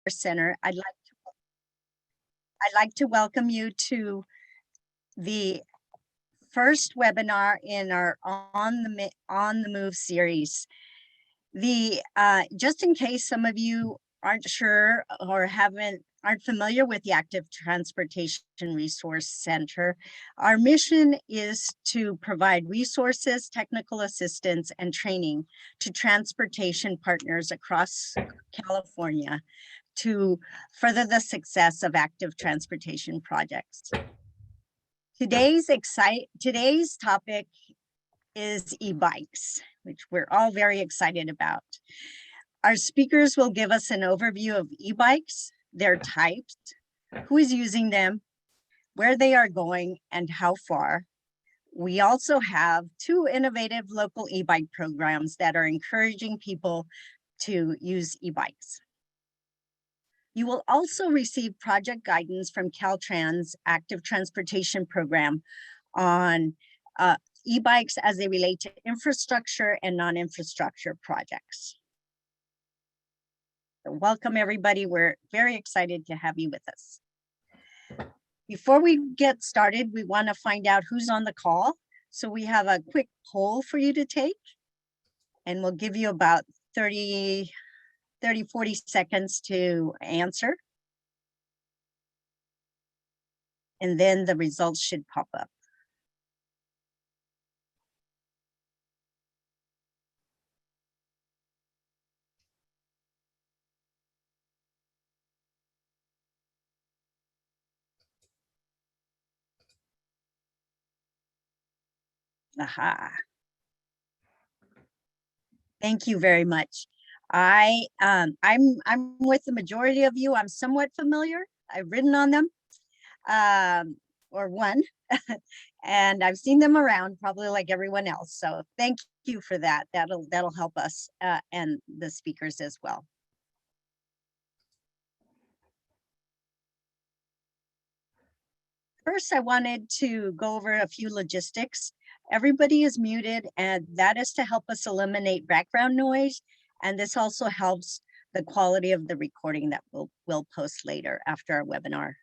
Center. I'd like to welcome you to the first webinar in our On the Move series. Just in case some of you aren't sure or aren't familiar with the Active Transportation Resource Center, our mission is to provide resources, technical assistance, and training to transportation partners across California to further the success of active transportation projects. Today's topic is e-bikes, which we're all very excited about. Our speakers will give us an overview of e-bikes, their types, who is using them, where they are going, and how far. We also have 2 innovative local e-bike programs that are encouraging people to use e-bikes. You will also receive project guidance from Caltrans Active Transportation Program on e-bikes as they relate to infrastructure and non-infrastructure projects. So welcome everybody. We're very excited to have you with us. Before we get started, we want to find out who's on the call. So we have a quick poll for you to take, and we'll give you about 30, 40 seconds to answer. And then the results should pop up. Aha. Thank you very much. I'm with the majority of you. I'm somewhat familiar. I've ridden on them, or one, and I've seen them around, probably like everyone else. So thank you for that. That'll help us and the speakers as well. First, I wanted to go over a few logistics. Everybody is muted, and that is to help us eliminate background noise. And this also helps the quality of the recording that we'll post later after our webinar.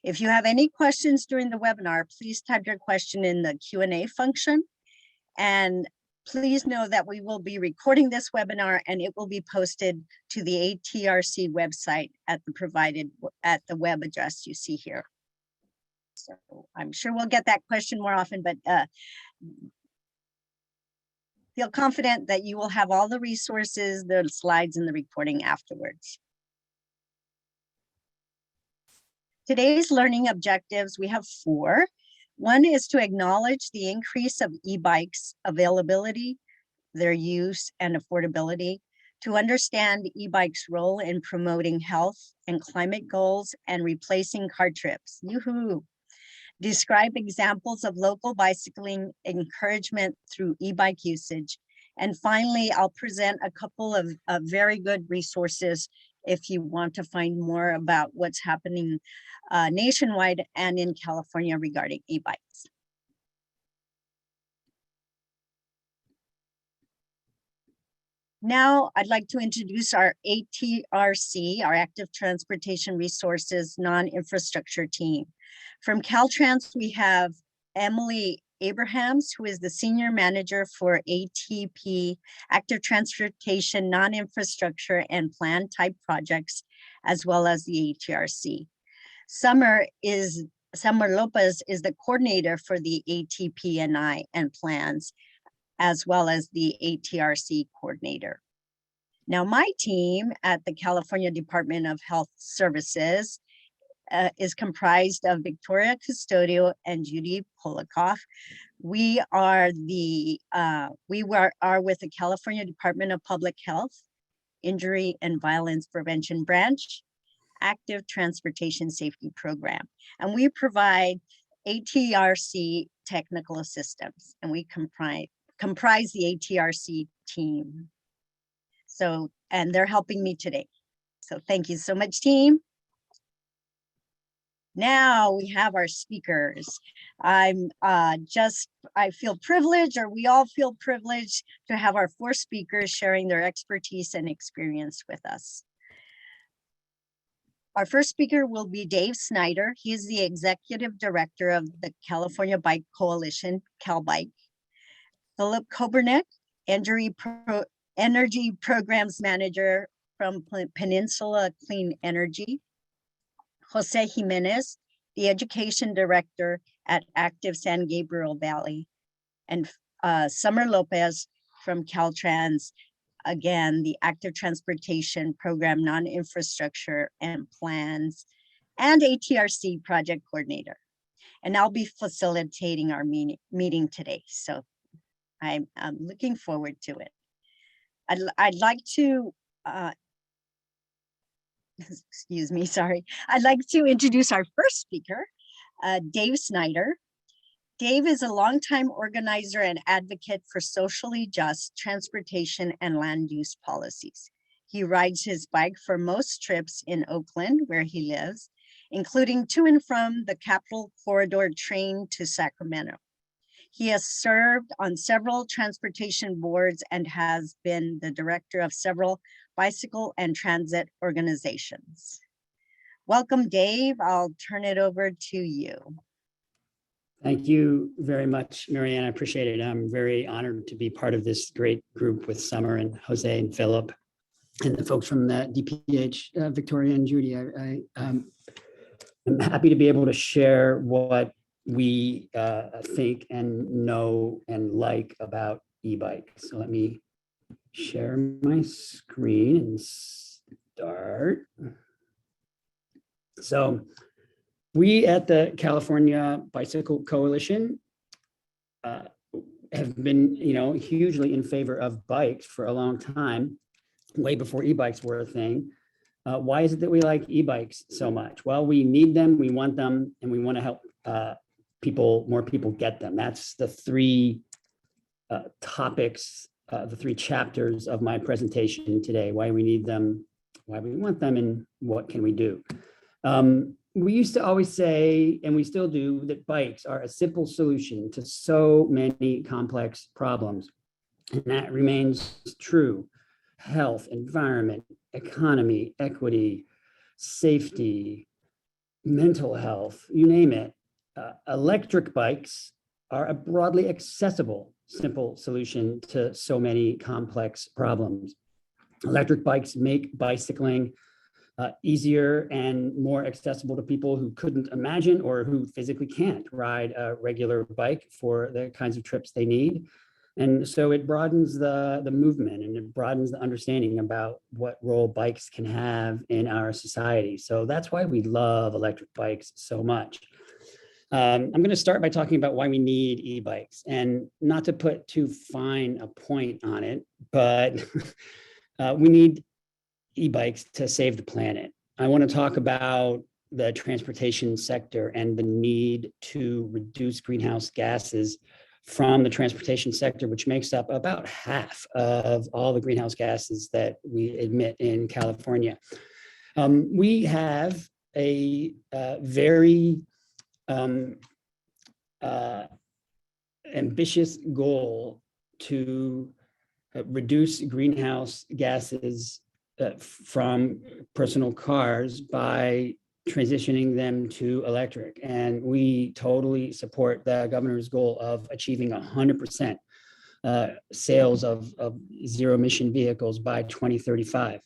If you have any questions during the webinar, please type your question in the Q&A function. And please know that we will be recording this webinar and it will be posted to the ATRC website at the web address you see here. So I'm sure we'll get that question more often, but feel confident that you will have all the resources, the slides, and the recording afterwards. Today's learning objectives, we have 4. One is to acknowledge the increase of e-bikes availability, their use and affordability, to understand e-bikes' role in promoting health and climate goals and replacing car trips. Yoo-hoo! Describe examples of local bicycling encouragement through e-bike usage. And finally, I'll present a couple of very good resources if you want to find more about what's happening nationwide and in California regarding e-bikes. Now, I'd like to introduce our ATRC, our Active Transportation Resources Non-Infrastructure team. From Caltrans, we have Emily Abrahams, who is the Senior Manager for ATP, Active Transportation Non-Infrastructure and Plan Type Projects, as well as the ATRC. Summer Lopez is the coordinator for the ATP&I and plans, as well as the ATRC coordinator. Now, my team at the California Department of Health Services is comprised of Victoria Custodio and Judy Polikoff. We are with the California Department of Public Health, Injury and Violence Prevention Branch, Active Transportation Safety Program. And we provide ATRC technical assistance, and we comprise the ATRC team. So, and they're helping me today. So thank you so much, team. Now we have our speakers. I feel privileged, or we all feel privileged to have our 4 speakers sharing their expertise and experience with us. Our first speaker will be Dave Snyder. He is the Executive Director of the California Bike Coalition, CalBike. Philip Kobernick, Energy Programs Manager from Peninsula Clean Energy. Jose Jimenez, the Education Director at Active San Gabriel Valley. And Summer Lopez from Caltrans, again, the Active Transportation Program, Non-Infrastructure and Plans, and ATRC Project Coordinator. And I'll be facilitating our meeting today. So I'm looking forward to it. I'd like to, excuse me, sorry. I'd like to introduce our first speaker, Dave Snyder. Dave is a longtime organizer and advocate for socially just transportation and land use policies. He rides his bike for most trips in Oakland, where he lives, including to and from the Capital Corridor train to Sacramento. He has served on several transportation boards and has been the director of several bicycle and transit organizations. Welcome, Dave. I'll turn it over to you. Thank you very much, Marianne. I appreciate it. I'm very honored to be part of this great group with Summer and Jose and Philip and the folks from the DPH, Victoria and Judy. I'm happy to be able to share what we think and know and like about e-bike. So let me share my screen and start. So we at the California Bicycle Coalition have been, hugely in favor of bikes for a long time, way before e-bikes were a thing. Why is it that we like e-bikes so much? Well, we need them, we want them, and we want to help more people get them. That's the three topics, the three chapters of my presentation today: why we need them, why we want them, and what can we do. We used to always say, and we still do, that bikes are a simple solution to so many complex problems. And that remains true. Health, environment, economy, equity, safety, mental health, you name it. Electric bikes are a broadly accessible, simple solution to so many complex problems. Electric bikes make bicycling easier and more accessible to people who couldn't imagine or who physically can't ride a regular bike for the kinds of trips they need. And so it broadens the movement, and it broadens the understanding about what role bikes can have in our society. So that's why we love electric bikes so much. I'm going to start by talking about why we need e-bikes, and not to put too fine a point on it, but we need e-bikes to save the planet. I want to talk about the transportation sector and the need to reduce greenhouse gases from the transportation sector, which makes up about half of all the greenhouse gases that we emit in California. We have a very ambitious goal to reduce greenhouse gases from personal cars by transitioning them to electric. And we totally support the governor's goal of achieving 100% sales of zero emission vehicles by 2035.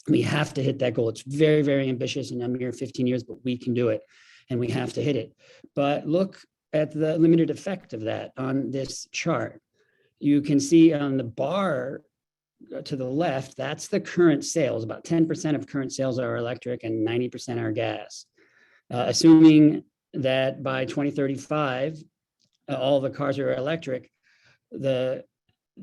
We have to hit that goal. It's very, very ambitious in a mere 15 years, but we can do it, and we have to hit it. But look at the limited effect of that on this chart. You can see on the bar to the left, that's the current sales. About 10% of current sales are electric and 90% are gas. Assuming that by 2035, all the cars are electric, the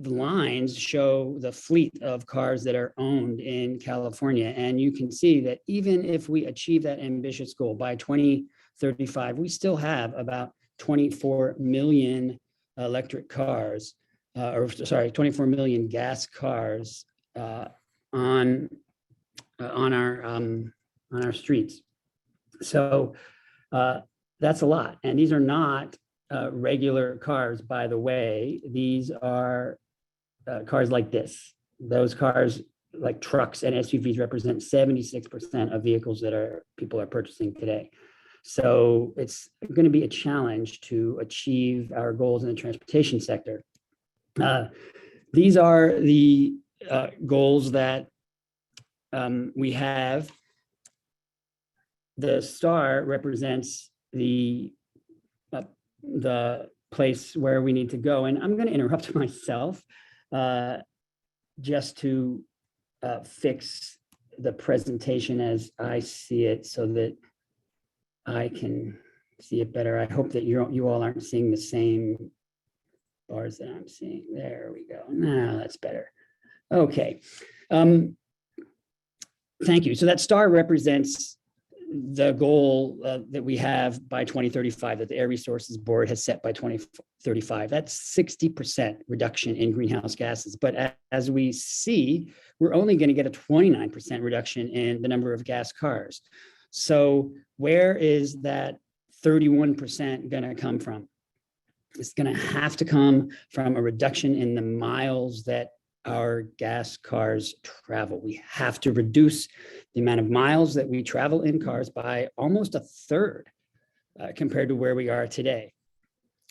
lines show the fleet of cars that are owned in California. And you can see that even if we achieve that ambitious goal by 2035, we still have about 24 million electric cars, 24 million gas cars on our streets. So that's a lot. And these are not regular cars, by the way. These are cars like this. Those cars like trucks and SUVs represent 76% of vehicles that people are purchasing today. So it's going to be a challenge to achieve our goals in the transportation sector. These are the goals that we have. The star represents the place where we need to go. And I'm going to interrupt myself just to fix the presentation as I see it so that I can see it better. I hope that you all aren't seeing the same bars that I'm seeing. There we go. Now that's better. Okay. Thank you. So that star represents the goal that we have by 2035, that the Air Resources Board has set by 2035. That's 60% reduction in greenhouse gases. But as we see, we're only going to get a 29% reduction in the number of gas cars. So where is that 31% going to come from? It's going to have to come from a reduction in the miles that our gas cars travel. We have to reduce the amount of miles that we travel in cars by almost a third compared to where we are today.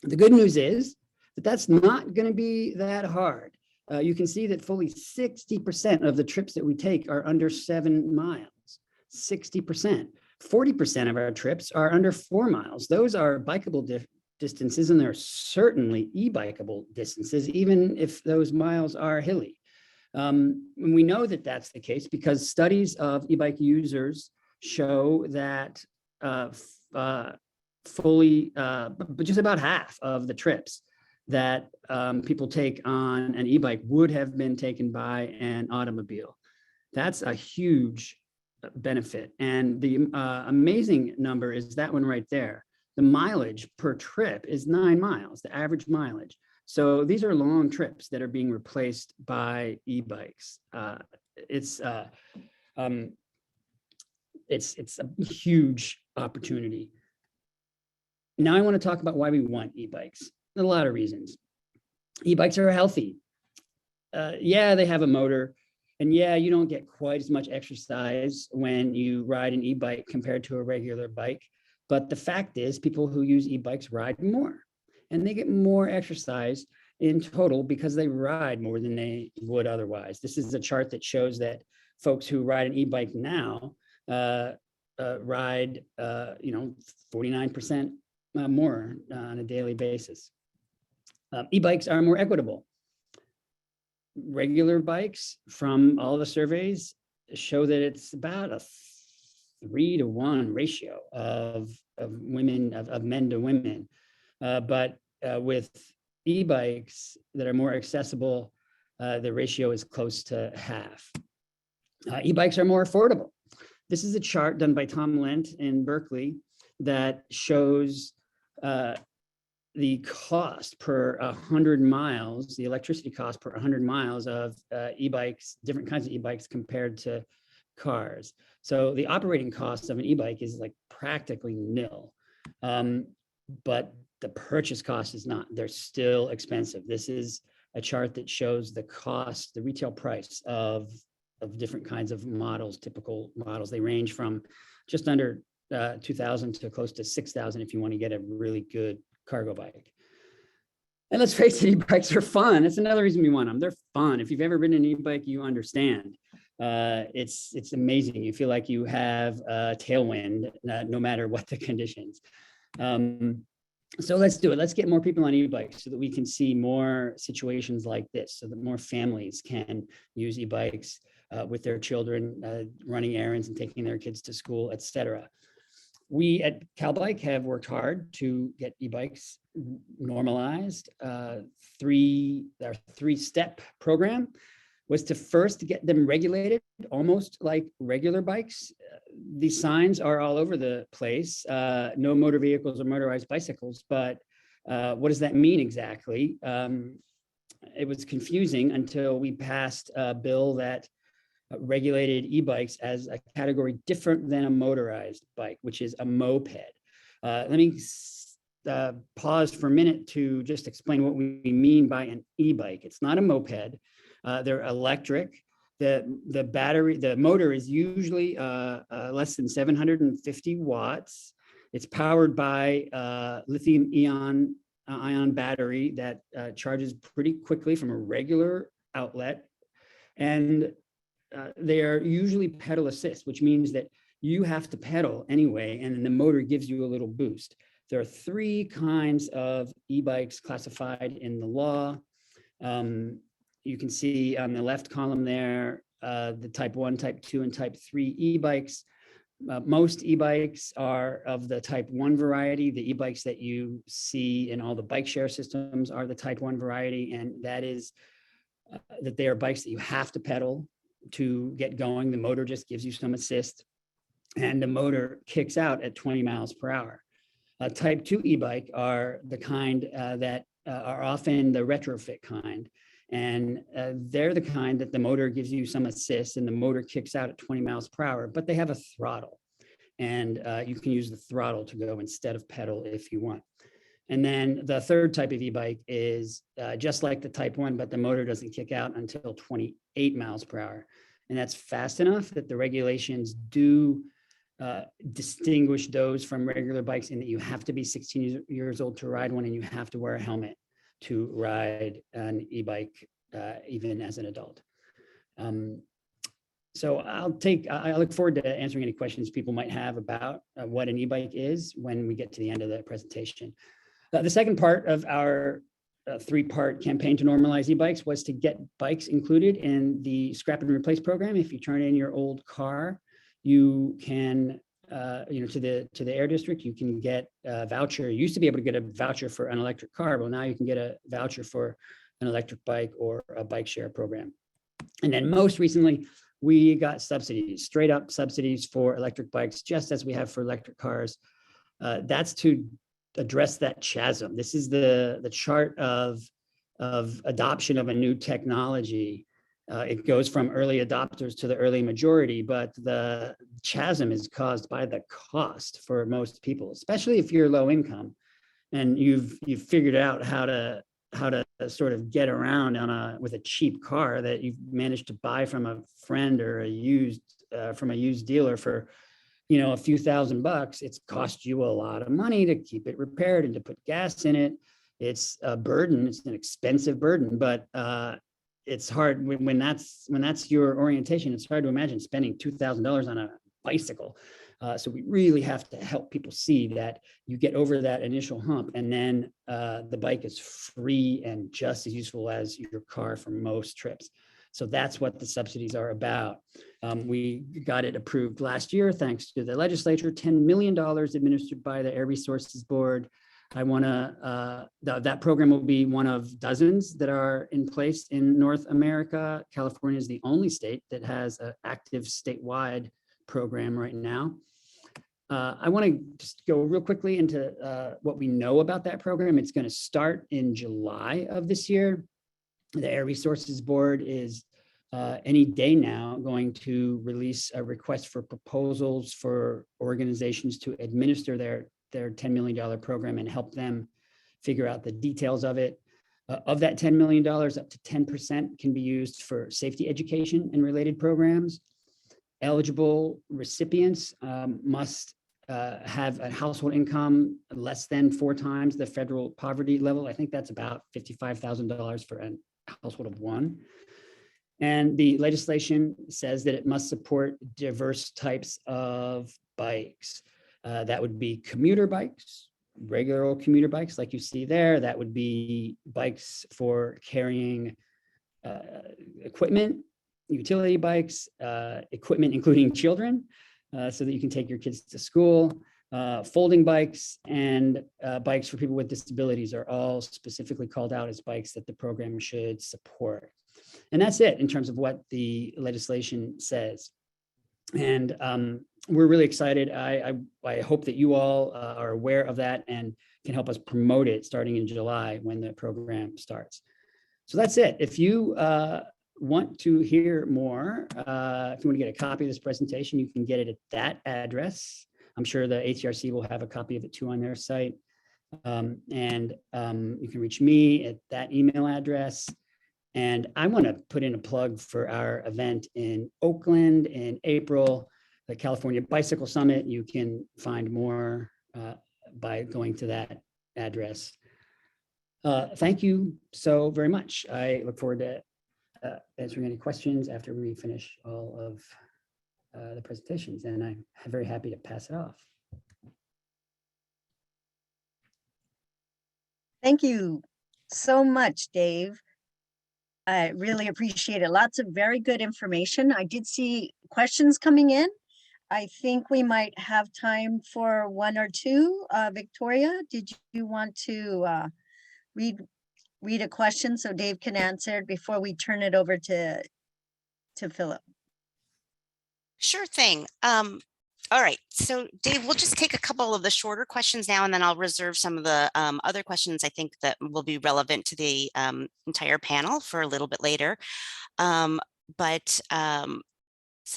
The good news is that that's not going to be that hard. You can see that fully 60% of the trips that we take are under 7 miles. 60%. 40% of our trips are under 4 miles. Those are bikeable distances, and they're certainly e-bikeable distances, even if those miles are hilly. And we know that that's the case because studies of e-bike users show that just about half of the trips that people take on an e-bike would have been taken by an automobile. That's a huge benefit. And the amazing number is that one right there. The mileage per trip is 9 miles, the average mileage. So these are long trips that are being replaced by e-bikes. It's a huge opportunity. Now I want to talk about why we want e-bikes. A lot of reasons. E-bikes are healthy. Yeah, they have a motor. And yeah, you don't get quite as much exercise when you ride an e-bike compared to a regular bike. But the fact is, people who use e-bikes ride more, and they get more exercise in total because they ride more than they would otherwise. This is a chart that shows that folks who ride an e-bike now ride 49% more on a daily basis. E-bikes are more equitable. Regular bikes, from all the surveys, show that it's about a 3-to-1 ratio of men to women. But with e-bikes that are more accessible, the ratio is close to half. E-bikes are more affordable. This is a chart done by Tom Lent in Berkeley that shows the cost per 100 miles, the electricity cost per 100 miles of e-bikes, different kinds of e-bikes compared to cars. So the operating cost of an e-bike is like practically nil, but the purchase cost is not. They're still expensive. This is a chart that shows the cost, the retail price of different kinds of models, typical models. They range from just under 2,000 to close to 6,000 if you want to get a really good cargo bike. And let's face it, e-bikes are fun. That's another reason we want them. They're fun. If you've ever ridden an e-bike, you understand. It's amazing. You feel like you have a tailwind, no matter what the conditions. So let's do it. Let's get more people on e-bikes so that we can see more situations like this, so that more families can use e-bikes with their children, running errands and taking their kids to school, etc. We at CalBike have worked hard to get e-bikes normalized. Our three-step program was to first get them regulated, almost like regular bikes. These signs are all over the place, no motor vehicles or motorized bicycles, but what does that mean exactly? It was confusing until we passed a bill that regulated e-bikes as a category different than a motorized bike, which is a moped. Let me pause for a minute to just explain what we mean by an e-bike. It's not a moped. They're electric. The motor is usually less than 750 watts. It's powered by lithium ion battery that charges pretty quickly from a regular outlet. And they are usually pedal assist, which means that you have to pedal anyway, and then the motor gives you a little boost. There are 3 kinds of e-bikes classified in the law. You can see on the left column there, the type 1, type 2, and type 3 e-bikes. Most e-bikes are of the type 1 variety. The e-bikes that you see in all the bike share systems are the type 1 variety, and that is that they are bikes that you have to pedal to get going. The motor just gives you some assist, and the motor kicks out at 20 miles per hour. Type 2 e-bike are the kind that are often the retrofit kind. And they're the kind that the motor gives you some assist and the motor kicks out at 20 miles per hour, but they have a throttle. And you can use the throttle to go instead of pedal if you want. And then the third type of e-bike is just like the type 1, but the motor doesn't kick out until 28 miles per hour. And that's fast enough that the regulations do distinguish those from regular bikes in that you have to be 16 years old to ride one, and you have to wear a helmet to ride an e-bike, even as an adult. So I look forward to answering any questions people might have about what an e-bike is when we get to the end of the presentation. The second part of our 3-part campaign to normalize e-bikes was to get bikes included in the scrap and replace program. If you turn in your old car, you can, to the air district, you can get a voucher. You used to be able to get a voucher for an electric car, but now you can get a voucher for an electric bike or a bike share program. And then most recently, we got subsidies, straight up subsidies for electric bikes, just as we have for electric cars. That's to address that chasm. This is the chart of adoption of a new technology. It goes from early adopters to the early majority, but the chasm is caused by the cost for most people, especially if you're low income and you've figured out how to sort of get around with a cheap car that you've managed to buy from a friend or from a used dealer for a few $1,000. It's cost you a lot of money to keep it repaired and to put gas in it. It's a burden. It's an expensive burden, but it's hard when that's your orientation. It's hard to imagine spending $2,000 on a bicycle. So we really have to help people see that you get over that initial hump, and then the bike is free and just as useful as your car for most trips. So that's what the subsidies are about. We got it approved last year, thanks to the legislature, $10 million administered by the Air Resources Board. That program will be one of dozens that are in place in North America. California is the only state that has an active statewide program right now. I want to just go real quickly into what we know about that program. It's going to start in July of this year. The Air Resources Board is any day now going to release a request for proposals for organizations to administer their $10 million program and help them figure out the details of it. Of that $10 million, up to 10% can be used for safety education and related programs. Eligible recipients must have a household income less than 4 times the federal poverty level. I think that's about $55,000 for a household of 1. And the legislation says that it must support diverse types of bikes. That would be commuter bikes, regular old commuter bikes like you see there. That would be bikes for carrying equipment, utility bikes, equipment including children, so that you can take your kids to school. Folding bikes and bikes for people with disabilities are all specifically called out as bikes that the program should support. And that's it in terms of what the legislation says. And we're really excited. I hope that you all are aware of that and can help us promote it starting in July when the program starts. So that's it. If you want to hear more, if you want to get a copy of this presentation, you can get it at that address. I'm sure the ATRC will have a copy of it too on their site. And you can reach me at that email address. And I want to put in a plug for our event in Oakland in April, the California Bicycle Summit. You can find more by going to that address. Thank you so very much. I look forward to answering any questions after we finish all of the presentations, and I'm very happy to pass it off. Thank you so much, Dave. I really appreciate it. Lots of very good information. I did see questions coming in. I think we might have time for one or two. Victoria, did you want to read a question so Dave can answer it before we turn it over to Philip? Sure thing. All right, so Dave, we'll just take a couple of the shorter questions now, and then I'll reserve some of the other questions I think that will be relevant to the entire panel for a little bit later. So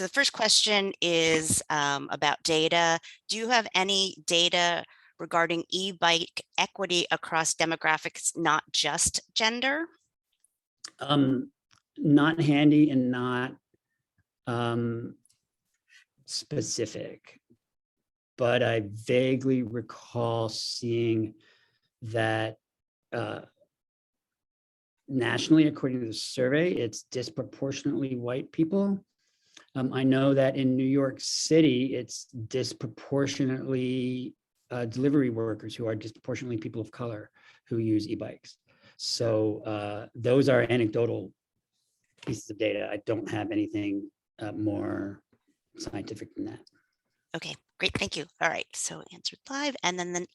the first question is about data. Do you have any data regarding e-bike equity across demographics, not just gender? Not handy and not specific, but I vaguely recall seeing that nationally, according to the survey, it's disproportionately white people. I know that in New York City, it's disproportionately delivery workers who are disproportionately people of color who use e-bikes. So those are anecdotal pieces of data. I don't have anything more scientific than that. Okay, great, thank you. All right, so answered live, and then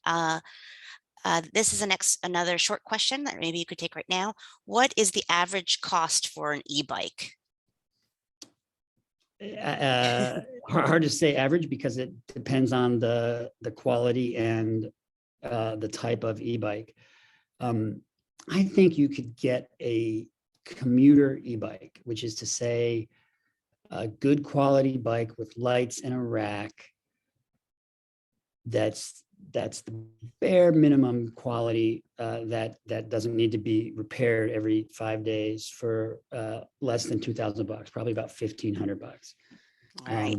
this is another short question that maybe you could take right now. What is the average cost for an e-bike? Hard to say average because it depends on the quality and the type of e-bike. I think you could get a commuter e-bike, which is to say a good quality bike with lights and a rack. That's the bare minimum quality that doesn't need to be repaired every 5 days for less than $2,000, probably about $1,500. All right.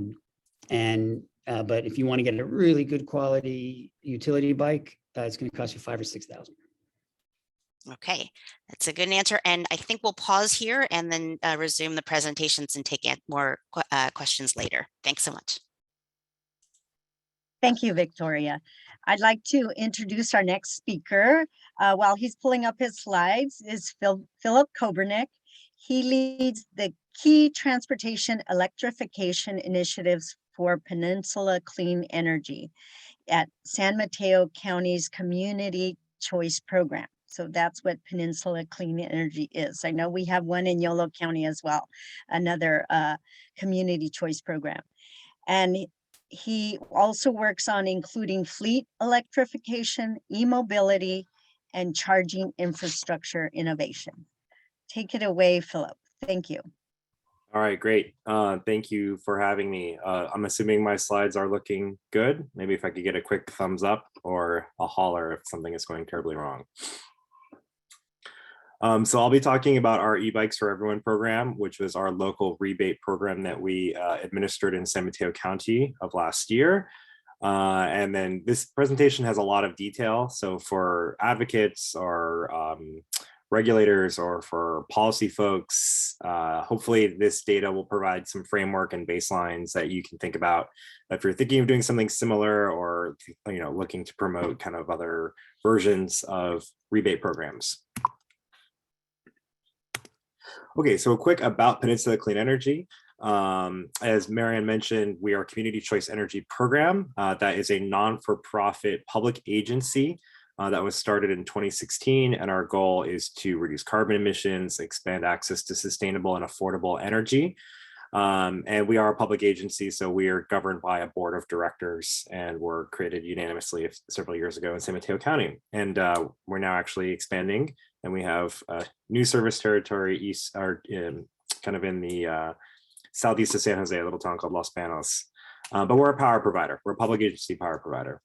But if you want to get a really good quality utility bike, it's going to cost you $5,000 or $6,000. Okay, that's a good answer. And I think we'll pause here and then resume the presentations and take more questions later. Thanks so much. Thank you, Victoria. I'd like to introduce our next speaker. While he's pulling up his slides is Philip Kobernick. He leads the key transportation electrification initiatives for Peninsula Clean Energy at San Mateo County's Community Choice Program. So that's what Peninsula Clean Energy is. I know we have one in Yolo County as well, another community choice program. And he also works on including fleet electrification, e-mobility, and charging infrastructure innovation. Take it away, Philip. Thank you. All right, great. Thank you for having me. I'm assuming my slides are looking good. Maybe if I could get a quick thumbs up or a holler if something is going terribly wrong. So I'll be talking about our eBikes for Everyone program, which was our local rebate program that we administered in San Mateo County of last year. And then this presentation has a lot of detail. So for advocates or regulators or for policy folks, hopefully this data will provide some framework and baselines that you can think about if you're thinking of doing something similar or looking to promote kind of other versions of rebate programs. Okay, so a quick about Peninsula Clean Energy. As Marianne mentioned, we are a community choice energy program that is a non-for-profit public agency that was started in 2016. And our goal is to reduce carbon emissions, expand access to sustainable and affordable energy. And we are a public agency, so we are governed by a board of directors and were created unanimously several years ago in San Mateo County. And we're now actually expanding, and we have a new service territory east, or kind of in the southeast of San Jose, a little town called Los Panos. But we're a power provider. We're a public agency power provider.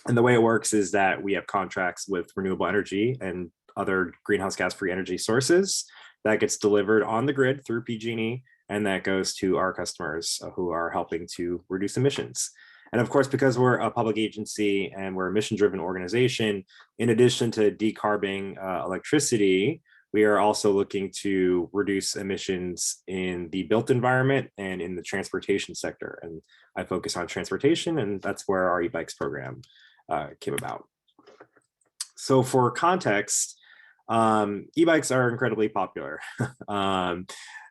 And the way it works is that we have contracts with renewable energy and other greenhouse gas free energy sources that gets delivered on the grid through PG&E, and that goes to our customers who are helping to reduce emissions. And of course, because we're a public agency and we're a mission-driven organization, in addition to decarbing electricity, we are also looking to reduce emissions in the built environment and in the transportation sector. And I focus on transportation, and that's where our EBikes program came about. So for context, e-bikes are incredibly popular.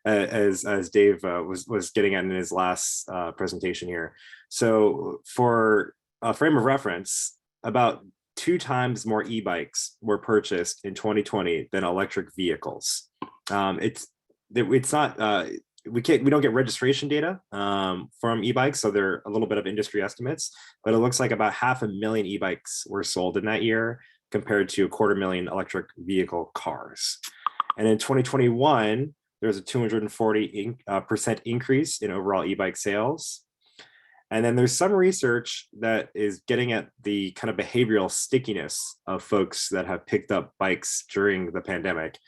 As Dave was getting at in his last presentation here. So for a frame of reference, about 2 times more e-bikes were purchased in 2020 than electric vehicles. It's not we don't get registration data from e-bikes, so they're a little bit of industry estimates, but it looks like about 500,000 e-bikes were sold in that year compared to 250,000 electric vehicle cars. And in 2021, there's a 240% increase in overall e-bike sales. And then there's some research that is getting at the kind of behavioral stickiness of folks that have picked up bikes during the pandemic.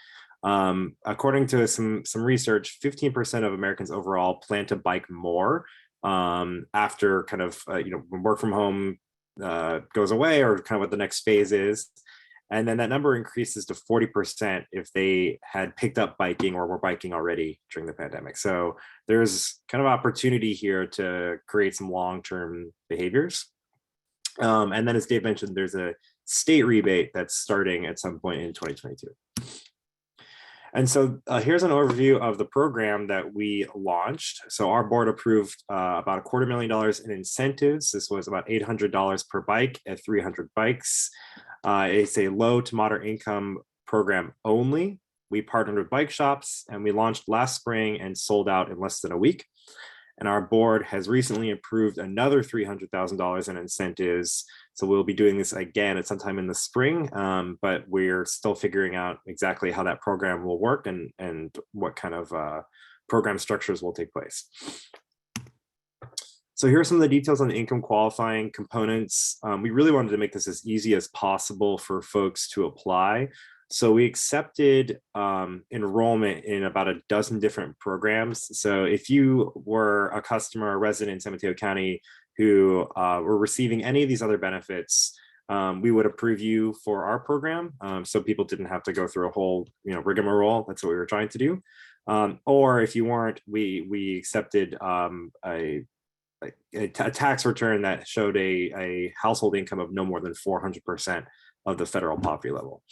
According to some research, 15% of Americans overall plan to bike more after kind of when work from home goes away, or kind of what the next phase is. And then that number increases to 40% if they had picked up biking or were biking already during the pandemic. So there's kind of opportunity here to create some long-term behaviors. And then as Dave mentioned, there's a state rebate that's starting at some point in 2022. And so here's an overview of the program that we launched. So our board approved about $250,000 in incentives. This was about $800 per bike at 300 bikes. It's a low to moderate income program only. We partnered with bike shops, and we launched last spring and sold out in less than a week. And our board has recently approved another $300,000 in incentives. So we'll be doing this again at some time in the spring, but we're still figuring out exactly how that program will work and what kind of program structures will take place. So here are some of the details on the income qualifying components. We really wanted to make this as easy as possible for folks to apply. So we accepted enrollment in about a dozen different programs. So if you were a customer or resident in San Mateo County who were receiving any of these other benefits, we would approve you for our program. So people didn't have to go through a whole rigmarole. That's what we were trying to do. Or if you weren't, we accepted a tax return that showed a household income of no more than 400% of the federal poverty level.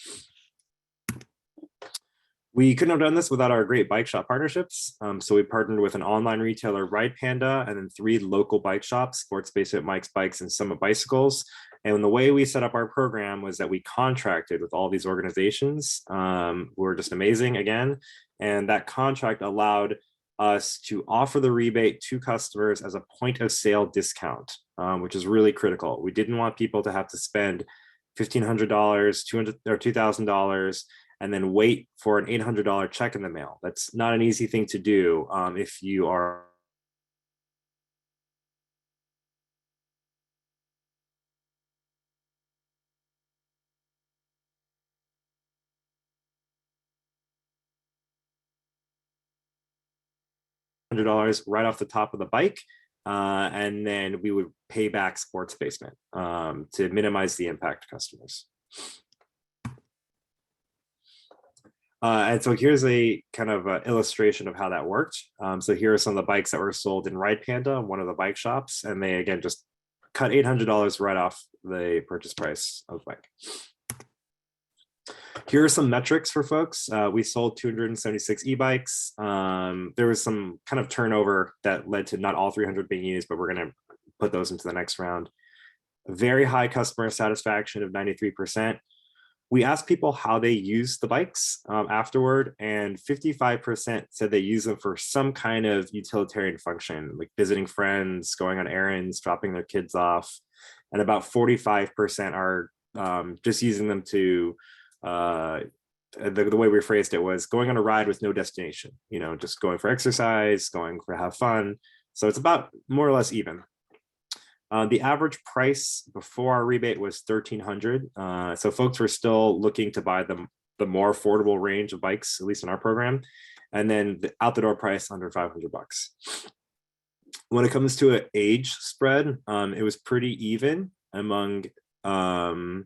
We couldn't have done this without our great bike shop partnerships. So we partnered with an online retailer, Ride Panda, and then 3 local bike shops, Sports Basement, Mike's Bikes, and Summit Bicycles. And the way we set up our program was that we contracted with all these organizations who were just amazing again. And that contract allowed us to offer the rebate to customers as a point of sale discount, which is really critical. We didn't want people to have to spend $1,500, $200 or $2,000 and then wait for an $800 check in the mail. That's not an easy thing to do if you are $100 right off the top of the bike, and then we would pay back Sports Basement to minimize the impact to customers. And so here's a kind of illustration of how that worked. So here are some of the bikes that were sold in Ride Panda, one of the bike shops, and they again just cut $800 right off the purchase price of the bike. Here are some metrics for folks. We sold 276 e-bikes. There was some kind of turnover that led to not all 300 being used, but we're going to put those into the next round. Very high customer satisfaction of 93%. We asked people how they use the bikes afterward, and 55% said they use them for some kind of utilitarian function, like visiting friends, going on errands, dropping their kids off. And about 45% are just using them to, the way we phrased it was going on a ride with no destination, just going for exercise, going for have fun. So it's about more or less even. The average price before our rebate was $1,300. So folks were still looking to buy them the more affordable range of bikes, at least in our program. And then the out the door price under $500. When it comes to an age spread, it was pretty even among our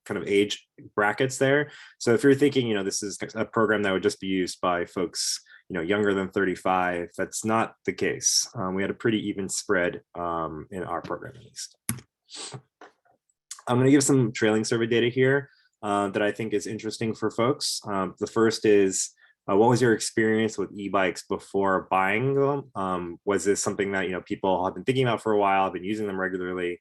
kind of age brackets there. So if you're thinking, this is a program that would just be used by folks, younger than 35, that's not the case. We had a pretty even spread in our program, at least. I'm going to give some trailing survey data here that I think is interesting for folks. The first is, what was your experience with e-bikes before buying them? Was this something that people have been thinking about for a while, been using them regularly?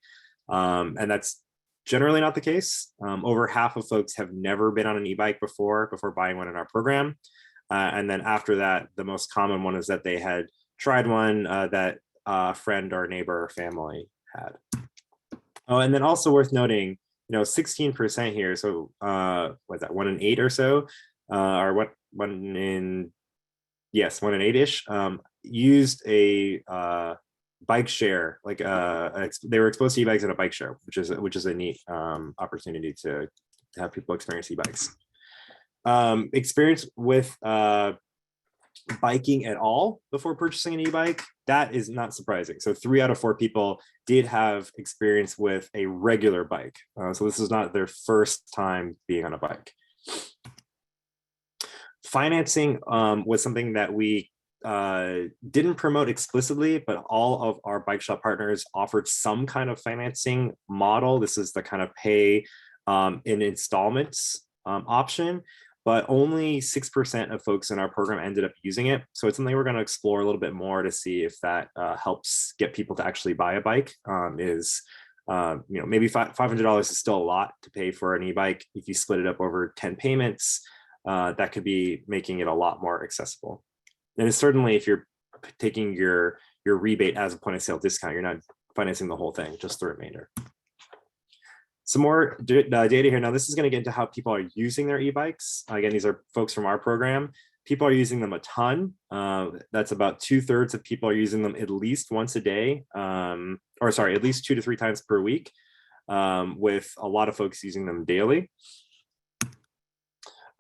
And that's generally not the case. Over half of folks have never been on an e-bike before buying one in our program. And then after that, the most common one is that they had tried one that a friend or neighbor or family had. Oh, and then also worth noting, 16% here. So what's that, 1 in 8 or so, or what, 1 in 8-ish, used a bike share, like they were exposed to e-bikes in a bike share, which is a neat opportunity to have people experience e-bikes. Experience with biking at all before purchasing an e-bike, that is not surprising. So 3 out of 4 people did have experience with a regular bike. So this is not their first time being on a bike. Financing was something that we didn't promote explicitly, but all of our bike shop partners offered some kind of financing model. This is the kind of pay in installments option, but only 6% of folks in our program ended up using it. So it's something we're going to explore a little bit more to see if that helps get people to actually buy a bike. Maybe $500 is still a lot to pay for an e-bike. If you split it up over 10 payments, that could be making it a lot more accessible. And it's certainly, if you're taking your rebate as a point of sale discount, you're not financing the whole thing, just the remainder. Some more data here. Now, this is going to get into how people are using their e-bikes. Again, these are folks from our program. People are using them a ton. That's about 2/3 of people are using them at least once a day, at least 2 to 3 times per week, with a lot of folks using them daily.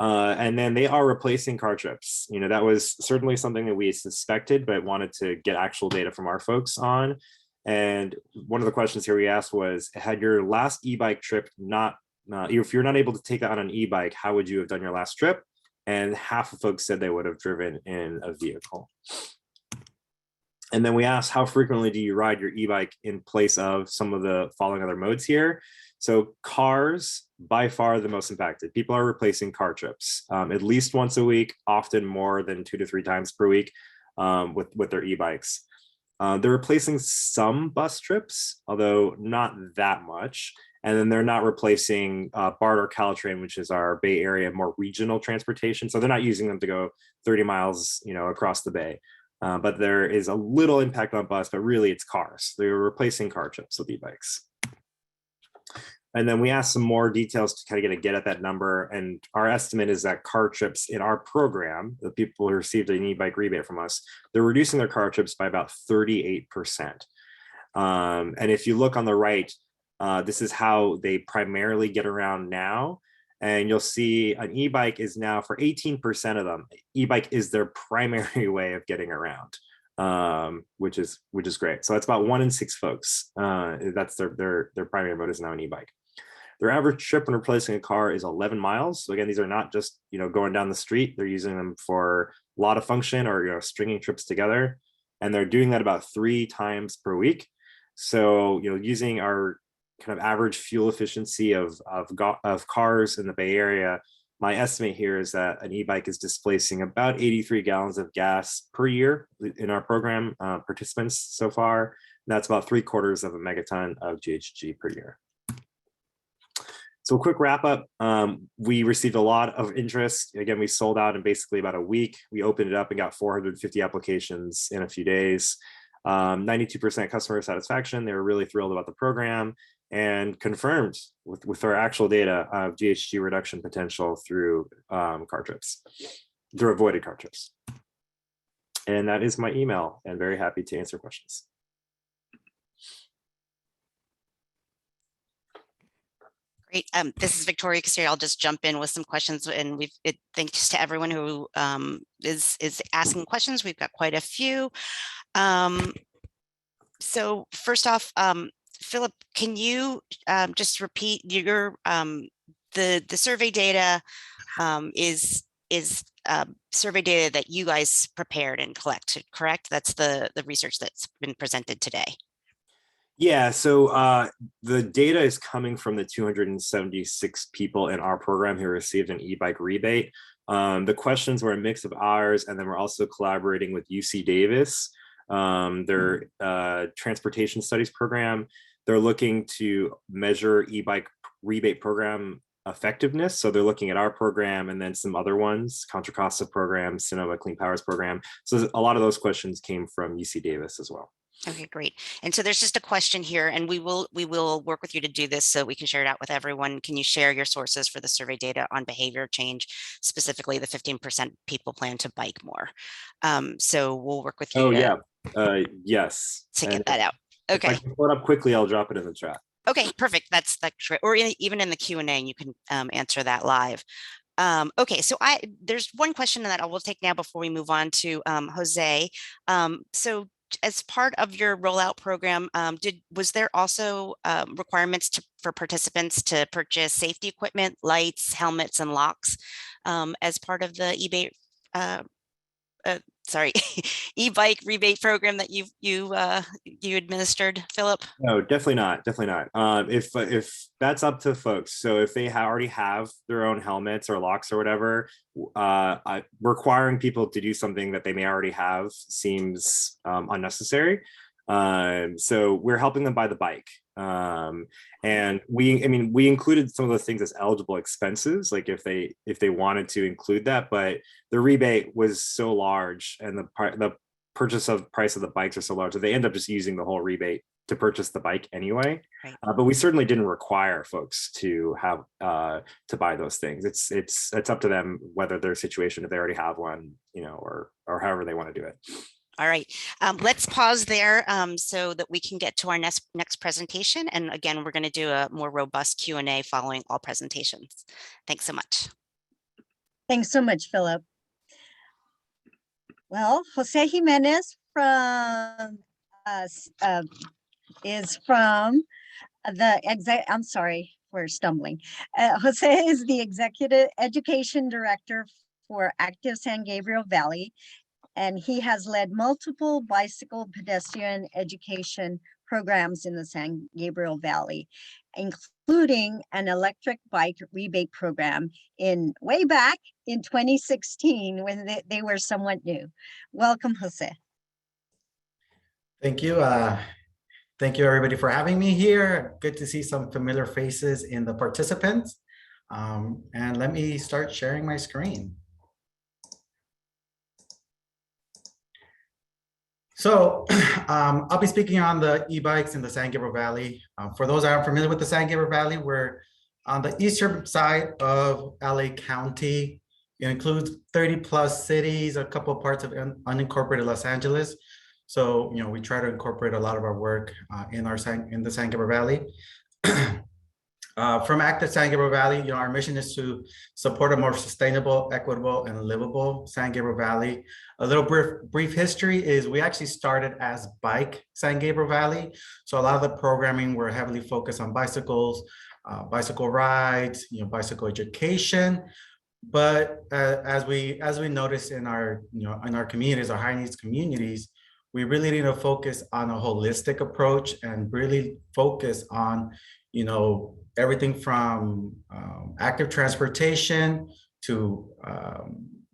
And then they are replacing car trips. That was certainly something that we suspected, but wanted to get actual data from our folks on. And one of the questions here we asked was, had your last e-bike trip if you're not able to take that on an e-bike, how would you have done your last trip? And half of folks said they would have driven in a vehicle. And then we asked, how frequently do you ride your e-bike in place of some of the following other modes here? So cars, by far the most impacted. People are replacing car trips at least once a week, often more than 2 to 3 times per week with their e-bikes. They're replacing some bus trips, although not that much. And then they're not replacing BART or Caltrain, which is our Bay Area more regional transportation. So they're not using them to go 30 miles, across the Bay. But there is a little impact on bus, but really it's cars. They're replacing car trips with e-bikes. And then we asked some more details to kind of get at that number. And our estimate is that car trips in our program, the people who received an e-bike rebate from us, they're reducing their car trips by about 38%. And if you look on the right, this is how they primarily get around now. And you'll see an e-bike is now, for 18% of them, e-bike is their primary way of getting around, which is great. So that's about 1 in 6 folks. That's their primary mode is now an e-bike. Their average trip when replacing a car is 11 miles. So again, these are not just going down the street. They're using them for a lot of function or stringing trips together, and they're doing that about 3 times per week. So using our kind of average fuel efficiency of cars in the Bay Area, my estimate here is that an e-bike is displacing about 83 gallons of gas per year in our program participants so far. And that's about 3/4 of a megaton of GHG per year. So a quick wrap up, we received a lot of interest. Again, we sold out in basically about a week. We opened it up and got 450 applications in a few days. 92% customer satisfaction. They were really thrilled about the program and confirmed with our actual data of GHG reduction potential through car trips, through avoided car trips. And that is my email, and very happy to answer questions. Great. This is Victoria Casari. I'll just jump in with some questions, and thanks to everyone who is asking questions. We've got quite a few. So first off, Philip, can you just repeat your the survey data is survey data that you guys prepared and collected, correct? That's the research that's been presented today. Yeah, so the data is coming from the 276 people in our program who received an e-bike rebate. The questions were a mix of ours, and then we're also collaborating with UC Davis, their transportation studies program. They're looking to measure e-bike rebate program effectiveness. So they're looking at our program and then some other ones, Contra Costa program, Sonoma Clean Powers program. So a lot of those questions came from UC Davis as well. Okay, great. And so there's just a question here, and we will work with you to do this so we can share it out with everyone. Can you share your sources for the survey data on behavior change, specifically the 15% people plan to bike more? So we'll work with you. Oh, yeah. Yes. To get that out. Okay. If I can pull it up quickly, I'll drop it in the chat. Okay, perfect. That's great. Or even in the Q&A, you can answer that live. Okay, so there's one question that I will take now before we move on to Jose. So as part of your rollout program, was there also requirements for participants to purchase safety equipment, lights, helmets, and locks as part of the e-bike rebate program that you administered, Philip? No, definitely not. Definitely not. If that's up to folks, so if they already have their own helmets or locks or whatever, requiring people to do something that they may already have seems unnecessary. So we're helping them buy the bike. And we included some of those things as eligible expenses, like if they wanted to include that, but the rebate was so large and the purchase of price of the bikes are so large that they end up just using the whole rebate to purchase the bike anyway. Right. But we certainly didn't require folks to have to buy those things. It's up to them whether their situation, if they already have one, or however they want to do it. All right, let's pause there so that we can get to our next presentation. And again, we're going to do a more robust Q&A following all presentations. Thanks so much. Thanks so much, Philip. Well, Jose Jimenez is from the I'm sorry for stumbling. Jose is the Executive Education Director for Active San Gabriel Valley, and he has led multiple bicycle pedestrian education programs in the San Gabriel Valley, including an electric bike rebate program way back in 2016 when they were somewhat new. Welcome, Jose. Thank you. Thank you, everybody, for having me here. Good to see some familiar faces in the participants. And let me start sharing my screen. So I'll be speaking on the e-bikes in the San Gabriel Valley. For those that aren't familiar with the San Gabriel Valley, we're on the eastern side of LA County. It includes 30+ cities, a couple of parts of unincorporated Los Angeles. So, we try to incorporate a lot of our work in the San Gabriel Valley. From Active San Gabriel Valley, our mission is to support a more sustainable, equitable, and livable San Gabriel Valley. A little brief history is we actually started as Bike San Gabriel Valley. So a lot of the programming, we're heavily focused on bicycles, bicycle rides, bicycle education. But as we notice in our communities, our high needs communities, we really need to focus on a holistic approach and really focus on, everything from active transportation to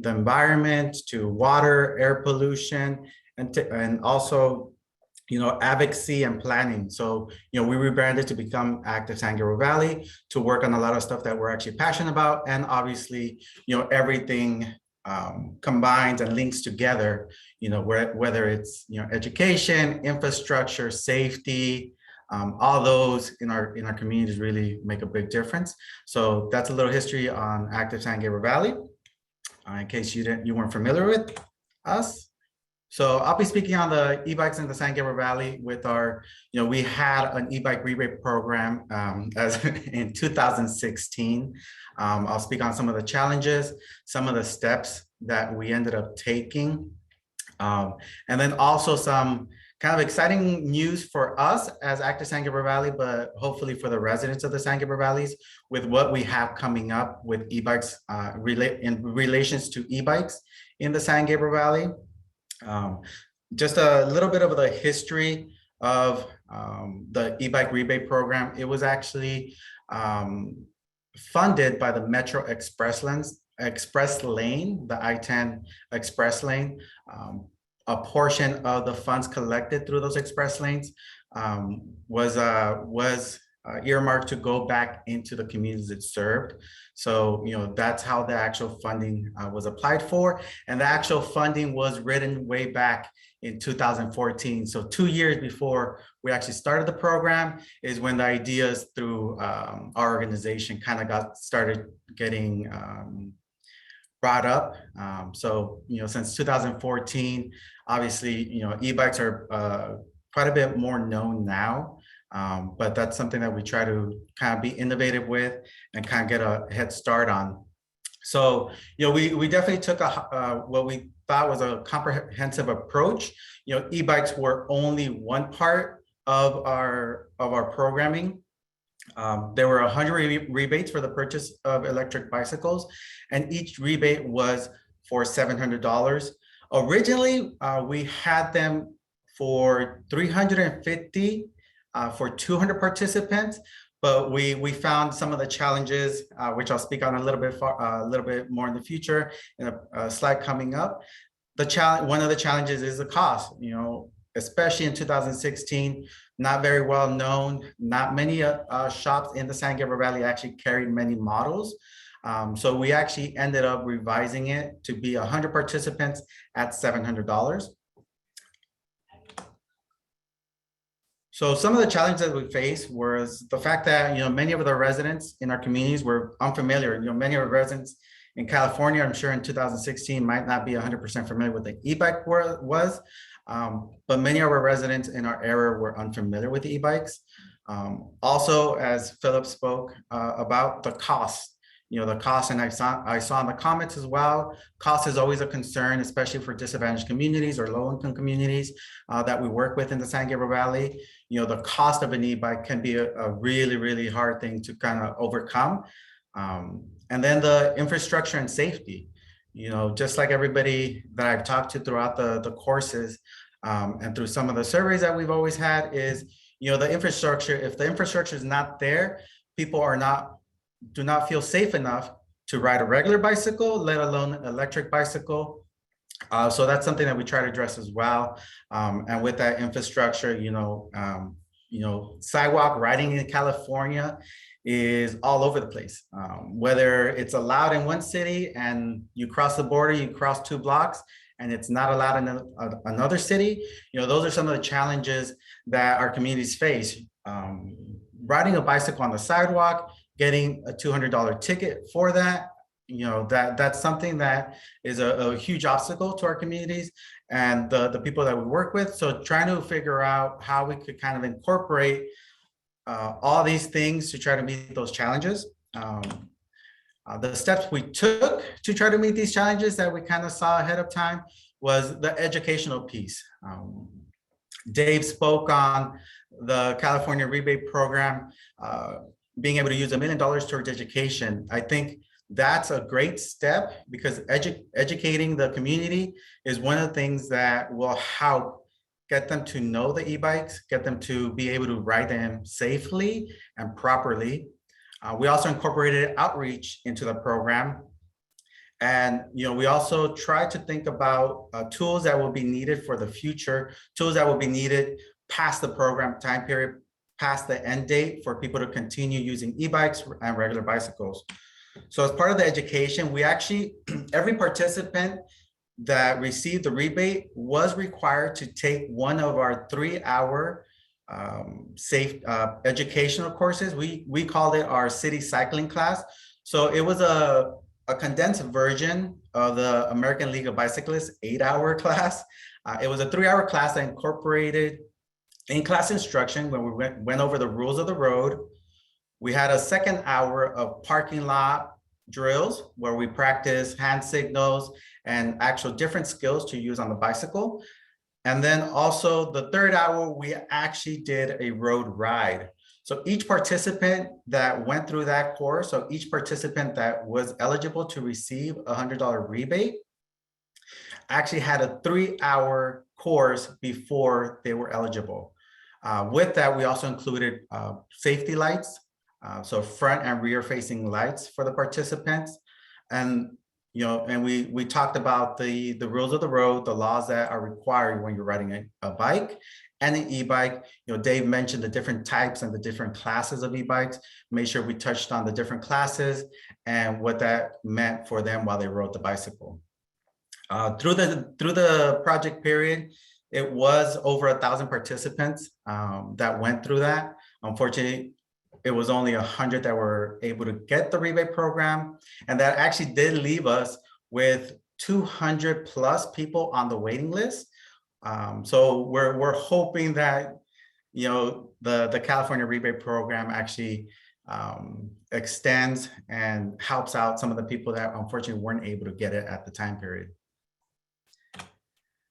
the environment, to water, air pollution, and also, advocacy and planning. So, we rebranded to become Active San Gabriel Valley to work on a lot of stuff that we're actually passionate about. And obviously, everything combines and links together, whether it's, education, infrastructure, safety, all those in our communities really make a big difference. So that's a little history on Active San Gabriel Valley, in case you weren't familiar with us. So I'll be speaking on the e-bikes in the San Gabriel Valley with our, we had an e-bike rebate program as in 2016. I'll speak on some of the challenges, some of the steps that we ended up taking, and then also some kind of exciting news for us as Active San Gabriel Valley, but hopefully for the residents of the San Gabriel Valleys with what we have coming up with e-bikes in relations to e-bikes in the San Gabriel Valley. Just a little bit of the history of the e-bike rebate program. It was actually funded by the Metro Express Lane, the I-10 Express Lane. A portion of the funds collected through those express lanes was earmarked to go back into the communities it served. So, that's how the actual funding was applied for. And the actual funding was written way back in 2014. So 2 years before we actually started the program is when the ideas through our organization kind of started getting brought up. So, since 2014, obviously, e-bikes are quite a bit more known now. But that's something that we try to kind of be innovative with and kind of get a head start on. So, we definitely took what we thought was a comprehensive approach. E-bikes were only one part of our programming. There were 100 rebates for the purchase of electric bicycles, and each rebate was for $700. Originally, we had them for $350 for 200 participants, but we found some of the challenges, which I'll speak on a little bit more in the future in a slide coming up. One of the challenges is the cost. Especially in 2016, not very well known. Not many shops in the San Gabriel Valley actually carried many models. So we actually ended up revising it to be 100 participants at $700. So some of the challenges that we faced was the fact that, many of the residents in our communities were unfamiliar. Many of our residents in California, I'm sure in 2016 might not be 100% familiar with the e-bike was, but many of our residents in our area were unfamiliar with the e-bikes. Also, as Philip spoke about the cost, the cost, and I saw in the comments as well, cost is always a concern, especially for disadvantaged communities or low-income communities that we work with in the San Gabriel Valley. The cost of an e-bike can be a really, really hard thing to kind of overcome. And then the infrastructure and safety, just like everybody that I've talked to throughout the courses and through some of the surveys that we've always had is, the infrastructure, if the infrastructure is not there, people do not feel safe enough to ride a regular bicycle, let alone an electric bicycle. So that's something that we try to address as well. And with that infrastructure, sidewalk riding in California is all over the place. Whether it's allowed in one city and you cross the border, you cross 2 blocks, and it's not allowed in another city. Those are some of the challenges that our communities face. Riding a bicycle on the sidewalk, getting a $200 ticket for that, that's something that is a huge obstacle to our communities and the people that we work with. So trying to figure out how we could kind of incorporate all these things to try to meet those challenges. The steps we took to try to meet these challenges that we kind of saw ahead of time was the educational piece. Dave spoke on the California rebate program, being able to use $1 million towards education. I think that's a great step because educating the community is one of the things that will help get them to know the e-bikes, get them to be able to ride them safely and properly. We also incorporated outreach into the program. And we also try to think about tools that will be needed for the future, tools that will be needed past the program time period, past the end date for people to continue using e-bikes and regular bicycles. So as part of the education, we actually, every participant that received the rebate was required to take one of our 3-hour safe educational courses. We called it our city cycling class. So it was a condensed version of the American League of Bicyclists 8-hour class. It was a 3-hour class that incorporated in-class instruction when we went over the rules of the road. We had a second hour of parking lot drills where we practiced hand signals and actual different skills to use on the bicycle. And then also the third hour, we actually did a road ride. So each participant that went through that course, so each participant that was eligible to receive a $100 rebate, actually had a 3-hour course before they were eligible. With that, we also included safety lights, so front and rear facing lights for the participants. And we talked about the rules of the road, the laws that are required when you're riding a bike and an e-bike. Dave mentioned the different types and the different classes of e-bikes. Make sure we touched on the different classes and what that meant for them while they rode the bicycle. Through the project period, it was over 1,000 participants that went through that. Unfortunately, it was only 100 that were able to get the rebate program. And that actually did leave us with 200 plus people on the waiting list. So we're hoping that, the California rebate program actually extends and helps out some of the people that unfortunately weren't able to get it at the time period.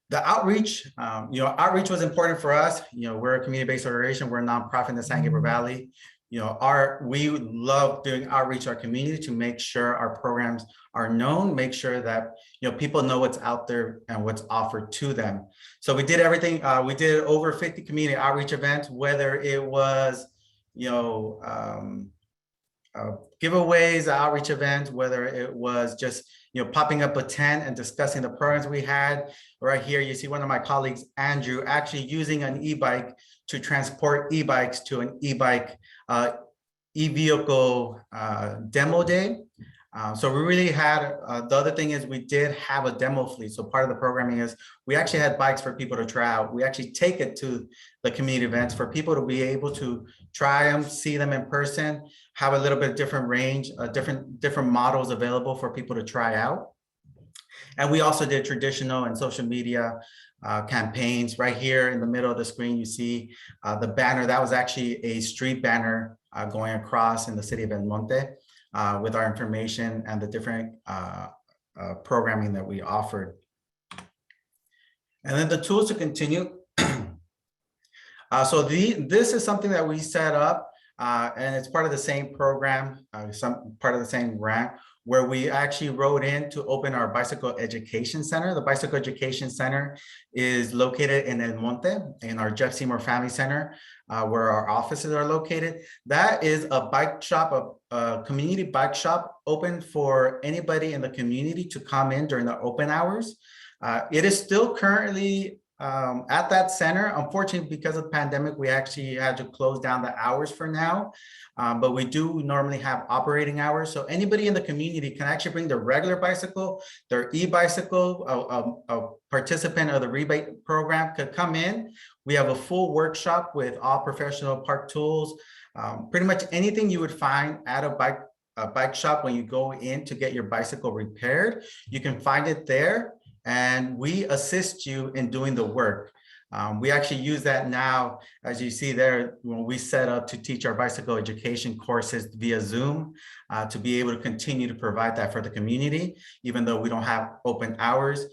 The outreach, outreach was important for us. We're a community-based organization. We're a nonprofit in the San Gabriel Valley. We love doing outreach to our community to make sure our programs are known, make sure that people know what's out there and what's offered to them. So we did everything. We did over 50 community outreach events, whether it was giveaways, outreach events, whether it was just popping up a tent and discussing the programs we had. Right here, you see one of my colleagues, Andrew, actually using an e-bike to transport e-bikes to an e-bike e-vehicle demo day. So we really had, the other thing is we did have a demo fleet. So part of the programming is we actually had bikes for people to try out. We actually take it to the community events for people to be able to try them, see them in person, have a little bit different range, different models available for people to try out. And we also did traditional and social media campaigns. Right here in the middle of the screen, you see the banner. That was actually a street banner going across in the city of El Monte with our information and the different programming that we offered. And then the tools to continue. So this is something that we set up and it's part of the same program, part of the same grant, where we actually wrote in to open our Bicycle Education Center. The Bicycle Education Center is located in El Monte, in our Jeff Seymour Family Center, where our offices are located. That is a bike shop, a community bike shop open for anybody in the community to come in during the open hours. It is still currently at that center. Unfortunately, because of the pandemic, we actually had to close down the hours for now. But we do normally have operating hours. So anybody in the community can actually bring their regular bicycle, their e-bicycle. A participant of the rebate program could come in. We have a full workshop with all professional park tools. Pretty much anything you would find at a bike shop when you go in to get your bicycle repaired, you can find it there. And we assist you in doing the work. We actually use that now, as you see there, when we set up to teach our bicycle education courses via Zoom, to be able to continue to provide that for the community, even though we don't have open hours.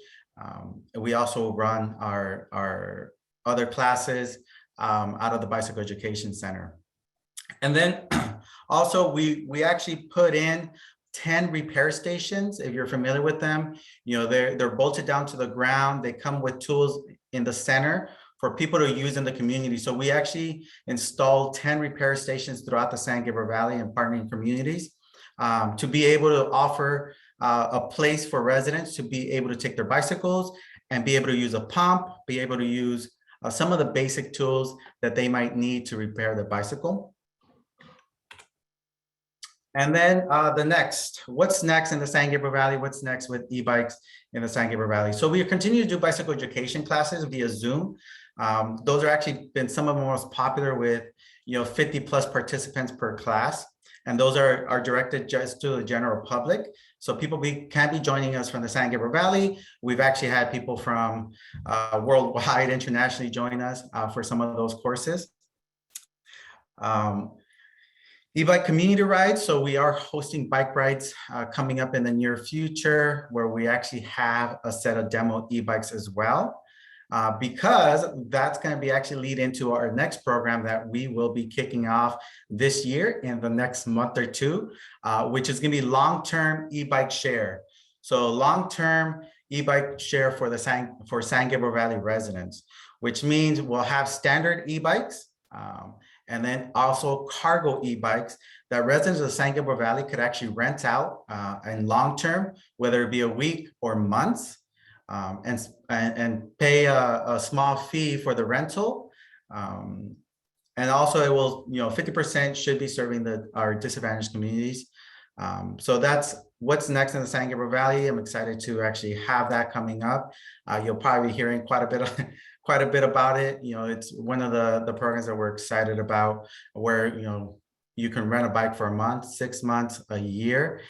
We also run our other classes out of the Bicycle Education Center. And then also we actually put in 10 repair stations. If you're familiar with them, they're bolted down to the ground. They come with tools in the center for people to use in the community. So we actually installed 10 repair stations throughout the San Gabriel Valley and partnering communities to be able to offer a place for residents to be able to take their bicycles and be able to use a pump, be able to use some of the basic tools that they might need to repair their bicycle. And then what's next in the San Gabriel Valley? What's next with e-bikes in the San Gabriel Valley? So we continue to do bicycle education classes via Zoom. Those are actually been some of the most popular with 50 plus participants per class. and those are directed just to the general public. So people can be joining us from the San Gabriel Valley. We've actually had people from worldwide, internationally join us for some of those courses. E-bike community rides. So we are hosting bike rides coming up in the near future, where we actually have a set of demo e-bikes as well, because that's going to be actually lead into our next program that we will be kicking off this year in the next month or two, which is going to be long-term e-bike share. So long-term e-bike share for the San Gabriel Valley residents, which means we'll have standard e-bikes, and then also cargo e-bikes that residents of the San Gabriel Valley could actually rent out in long term, whether it be a week or months, and pay a small fee for the rental. And also it will, 50% should be serving our disadvantaged communities. So that's what's next in the San Gabriel Valley. I'm excited to actually have that coming up. You'll probably be hearing quite a bit about it. It's one of the programs that we're excited about, where you can rent a bike for a month, 6 months, a year,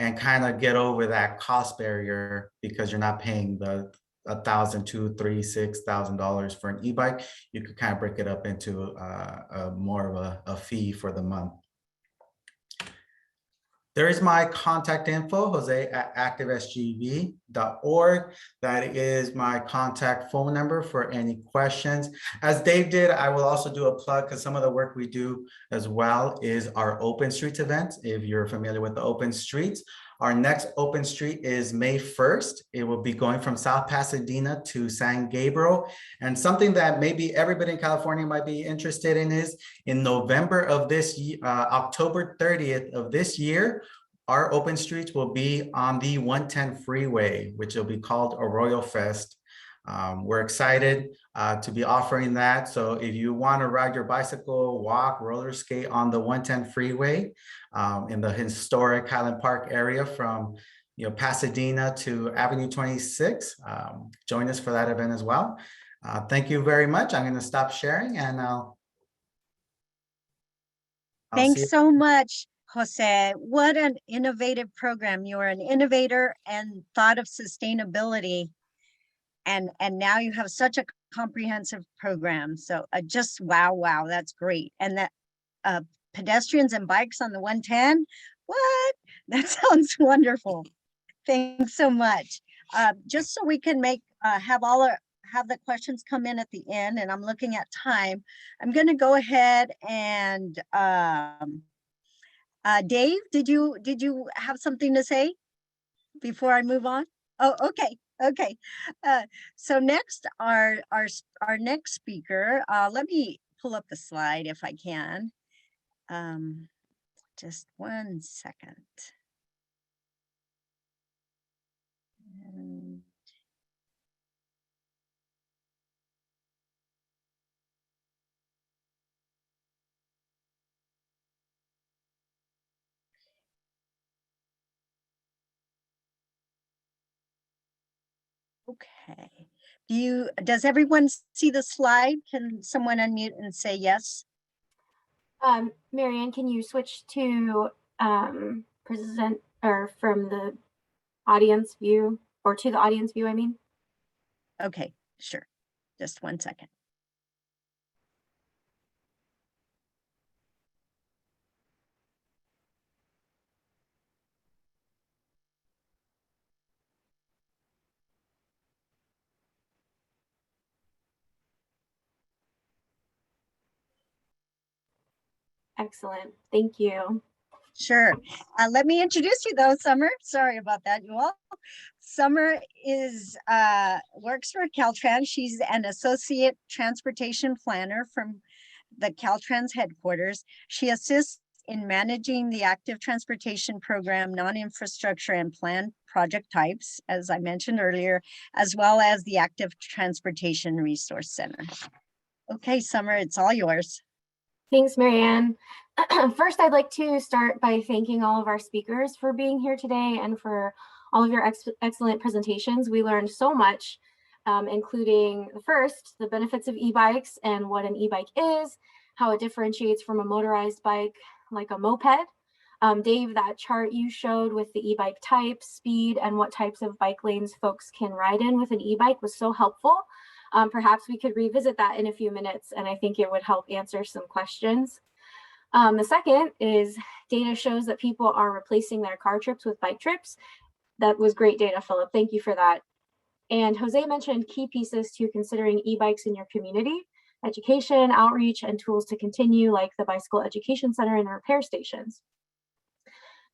and kind of get over that cost barrier, because you're not paying the $1,000, $2,000, $3,000, $6,000 for an e-bike. You could kind of break it up into more of a fee for the month. There is my contact info, jose@activesgv.org. That is my contact phone number for any questions. As Dave did, I will also do a plug, because some of the work we do as well is our Open Streets event. If you're familiar with the Open Streets, our next Open Street is May 1st. It will be going from South Pasadena to San Gabriel. And something that maybe everybody in California might be interested in is, in November of this year, October 30th of this year, our Open Streets will be on the 110 freeway, which will be called Arroyo Fest. We're excited to be offering that. So if you want to ride your bicycle, walk, roller skate on the 110 freeway in the historic Highland Park area from Pasadena to Avenue 26, join us for that event as well. Thank you very much. I'm going to stop sharing, and I'll Thanks so much, Jose. What an innovative program. You're an innovator and thought of sustainability. And now you have such a comprehensive program. So just wow, that's great. And that pedestrians and bikes on the 110, what? That sounds wonderful. Thanks so much. Just so we can have the questions come in at the end, and I'm looking at time, I'm going to go ahead and Dave, did you have something to say before I move on? Oh, okay. So next, our next speaker, let me pull up the slide if I can. Just 1 second. Okay. Does everyone see the slide? Can someone unmute and say yes? Marianne, can you switch to present, or from the audience view, or to the audience view, I mean? Okay, sure. Just 1 second. Excellent. Thank you. Sure. Let me introduce you though, Summer. Sorry about that, you all. Summer works for Caltrans. She's an associate transportation planner from the Caltrans headquarters. She assists in managing the active transportation program, non-infrastructure and plan project types, as I mentioned earlier, as well as the Active Transportation Resource Center. Okay, Summer, it's all yours. Thanks, Marianne. First, I'd like to start by thanking all of our speakers for being here today and for all of your excellent presentations. We learned so much, including first, the benefits of e-bikes and what an e-bike is, how it differentiates from a motorized bike like a moped, Dave, that chart you showed with the e-bike type, speed, and what types of bike lanes folks can ride in with an e-bike was so helpful. Perhaps we could revisit that in a few minutes, and I think it would help answer some questions. The second is data shows that people are replacing their car trips with bike trips. That was great data, Philip. Thank you for that. And Jose mentioned key pieces to considering e-bikes in your community: education, outreach, and tools to continue, like the Bicycle Education Center and repair stations.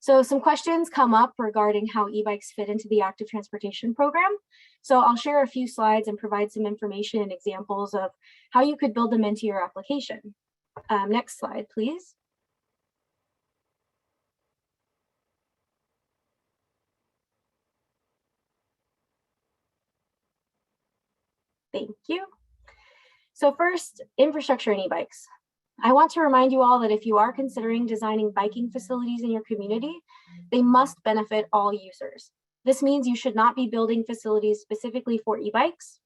So some questions come up regarding how e-bikes fit into the active transportation program. So I'll share a few slides and provide some information and examples of how you could build them into your application. Next slide, please. Thank you. So first, infrastructure and e-bikes. I want to remind you all that if you are considering designing biking facilities in your community, they must benefit all users. This means you should not be building facilities specifically for e-bikes.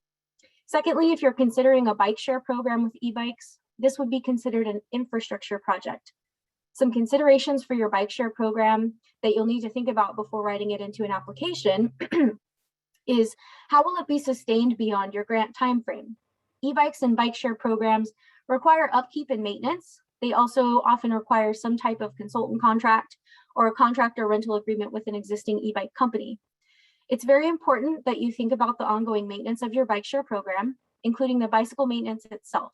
Secondly, if you're considering a bike share program with e-bikes, this would be considered an infrastructure project. Some considerations for your bike share program that you'll need to think about before writing it into an application is, how will it be sustained beyond your grant timeframe? E-bikes and bike share programs require upkeep and maintenance. They also often require some type of consultant contract or a contract or rental agreement with an existing e-bike company. It's very important that you think about the ongoing maintenance of your bike share program, including the bicycle maintenance itself.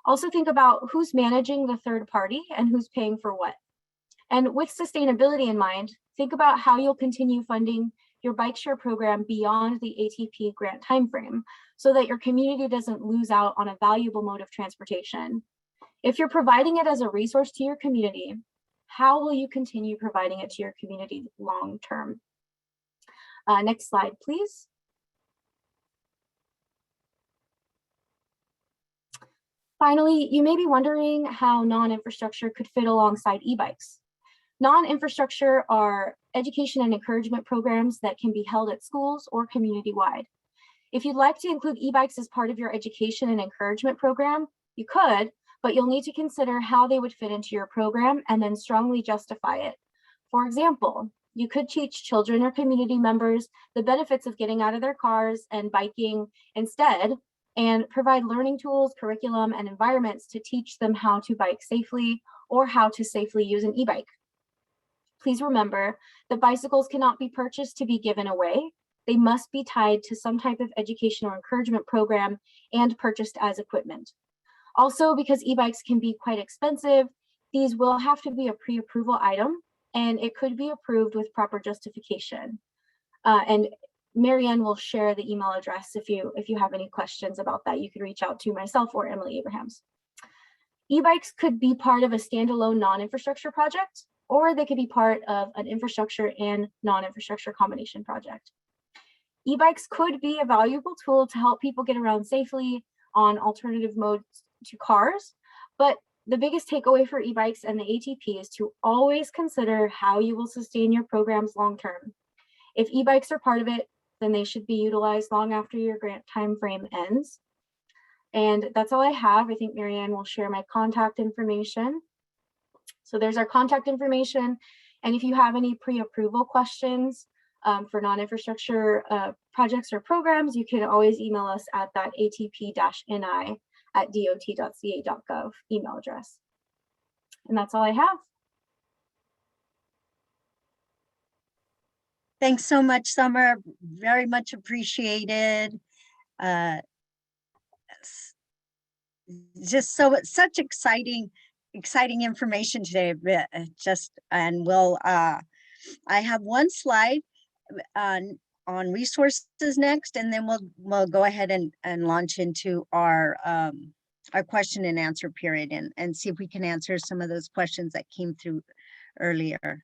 Also think about who's managing the third party and who's paying for what. And with sustainability in mind, think about how you'll continue funding your bike share program beyond the ATP grant timeframe, so that your community doesn't lose out on a valuable mode of transportation. If you're providing it as a resource to your community, how will you continue providing it to your community long term? Next slide, please. Finally, you may be wondering how non-infrastructure could fit alongside e-bikes. Non-infrastructure are education and encouragement programs that can be held at schools or community-wide. If you'd like to include e-bikes as part of your education and encouragement program, you could, but you'll need to consider how they would fit into your program and then strongly justify it. For example, you could teach children or community members the benefits of getting out of their cars and biking instead, and provide learning tools, curriculum, and environments to teach them how to bike safely or how to safely use an e-bike. Please remember that bicycles cannot be purchased to be given away. They must be tied to some type of education or encouragement program and purchased as equipment. Also, because e-bikes can be quite expensive, these will have to be a pre-approval item, and it could be approved with proper justification. And Marianne will share the email address if you have any questions about that. You can reach out to myself or Emily Abrahams. E-bikes could be part of a standalone non-infrastructure project, or they could be part of an infrastructure and non-infrastructure combination project. E-bikes could be a valuable tool to help people get around safely on alternative modes to cars, but the biggest takeaway for e-bikes and the ATP is to always consider how you will sustain your programs long-term. If e-bikes are part of it, then they should be utilized long after your grant timeframe ends. And that's all I have. I think Marianne will share my contact information. So there's our contact information. And if you have any pre-approval questions for non-infrastructure projects or programs, you can always email us at that atp-ni@dot.ca.gov email address. And that's all I have. Thanks so much, Summer. Very much appreciated. Just such exciting information today. And we'll I have one slide on resources next, and then we'll go ahead and launch into our question and answer period and see if we can answer some of those questions that came through earlier.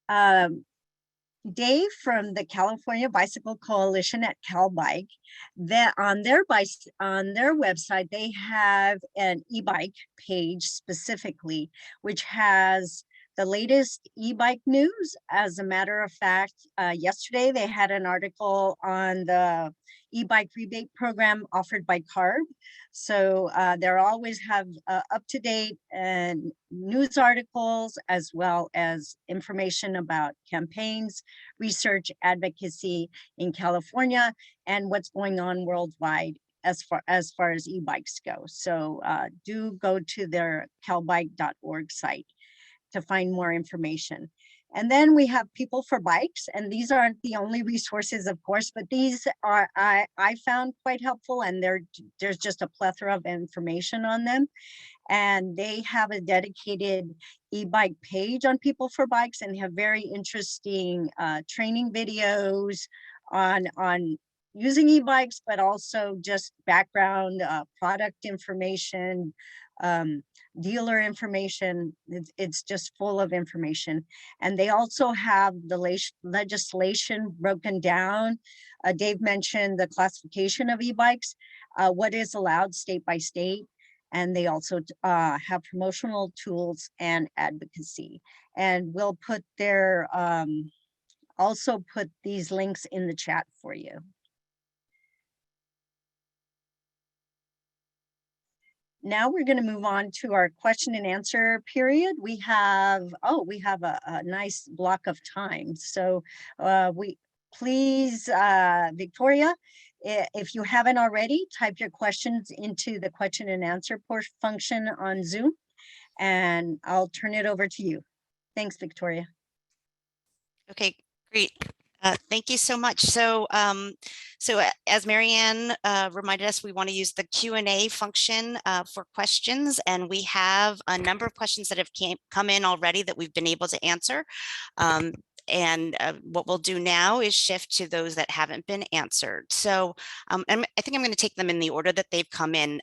Dave from the California Bicycle Coalition at CalBike, that on their website, they have an e-bike page specifically, which has the latest e-bike news. As a matter of fact, yesterday they had an article on the e-bike rebate program offered by CARB. So they're always have up-to-date and news articles, as well as information about campaigns, research, advocacy in California, and what's going on worldwide as far as e-bikes go. So do go to their calbike.org site to find more information. And then we have People for Bikes, and these aren't the only resources, of course, but these are I found quite helpful, and there's just a plethora of information on them. And they have a dedicated e-bike page on People for Bikes, and have very interesting training videos on using e-bikes, but also just background product information, dealer information. It's just full of information. And they also have the legislation broken down. Dave mentioned the classification of e-bikes, what is allowed state by state. And they also have promotional tools and advocacy. And we'll put their, also put these links in the chat for you. Now we're going to move on to our question and answer period. We have a nice block of time. So please, Victoria, if you haven't already, type your questions into the question and answer function on Zoom, and I'll turn it over to you. Thanks, Victoria. Okay, great. Thank you so much. So, as Marianne reminded us, we want to use the Q&A function for questions, and we have a number of questions that have come in already that we've been able to answer. And what we'll do now is shift to those that haven't been answered. So I think I'm going to take them in the order that they've come in.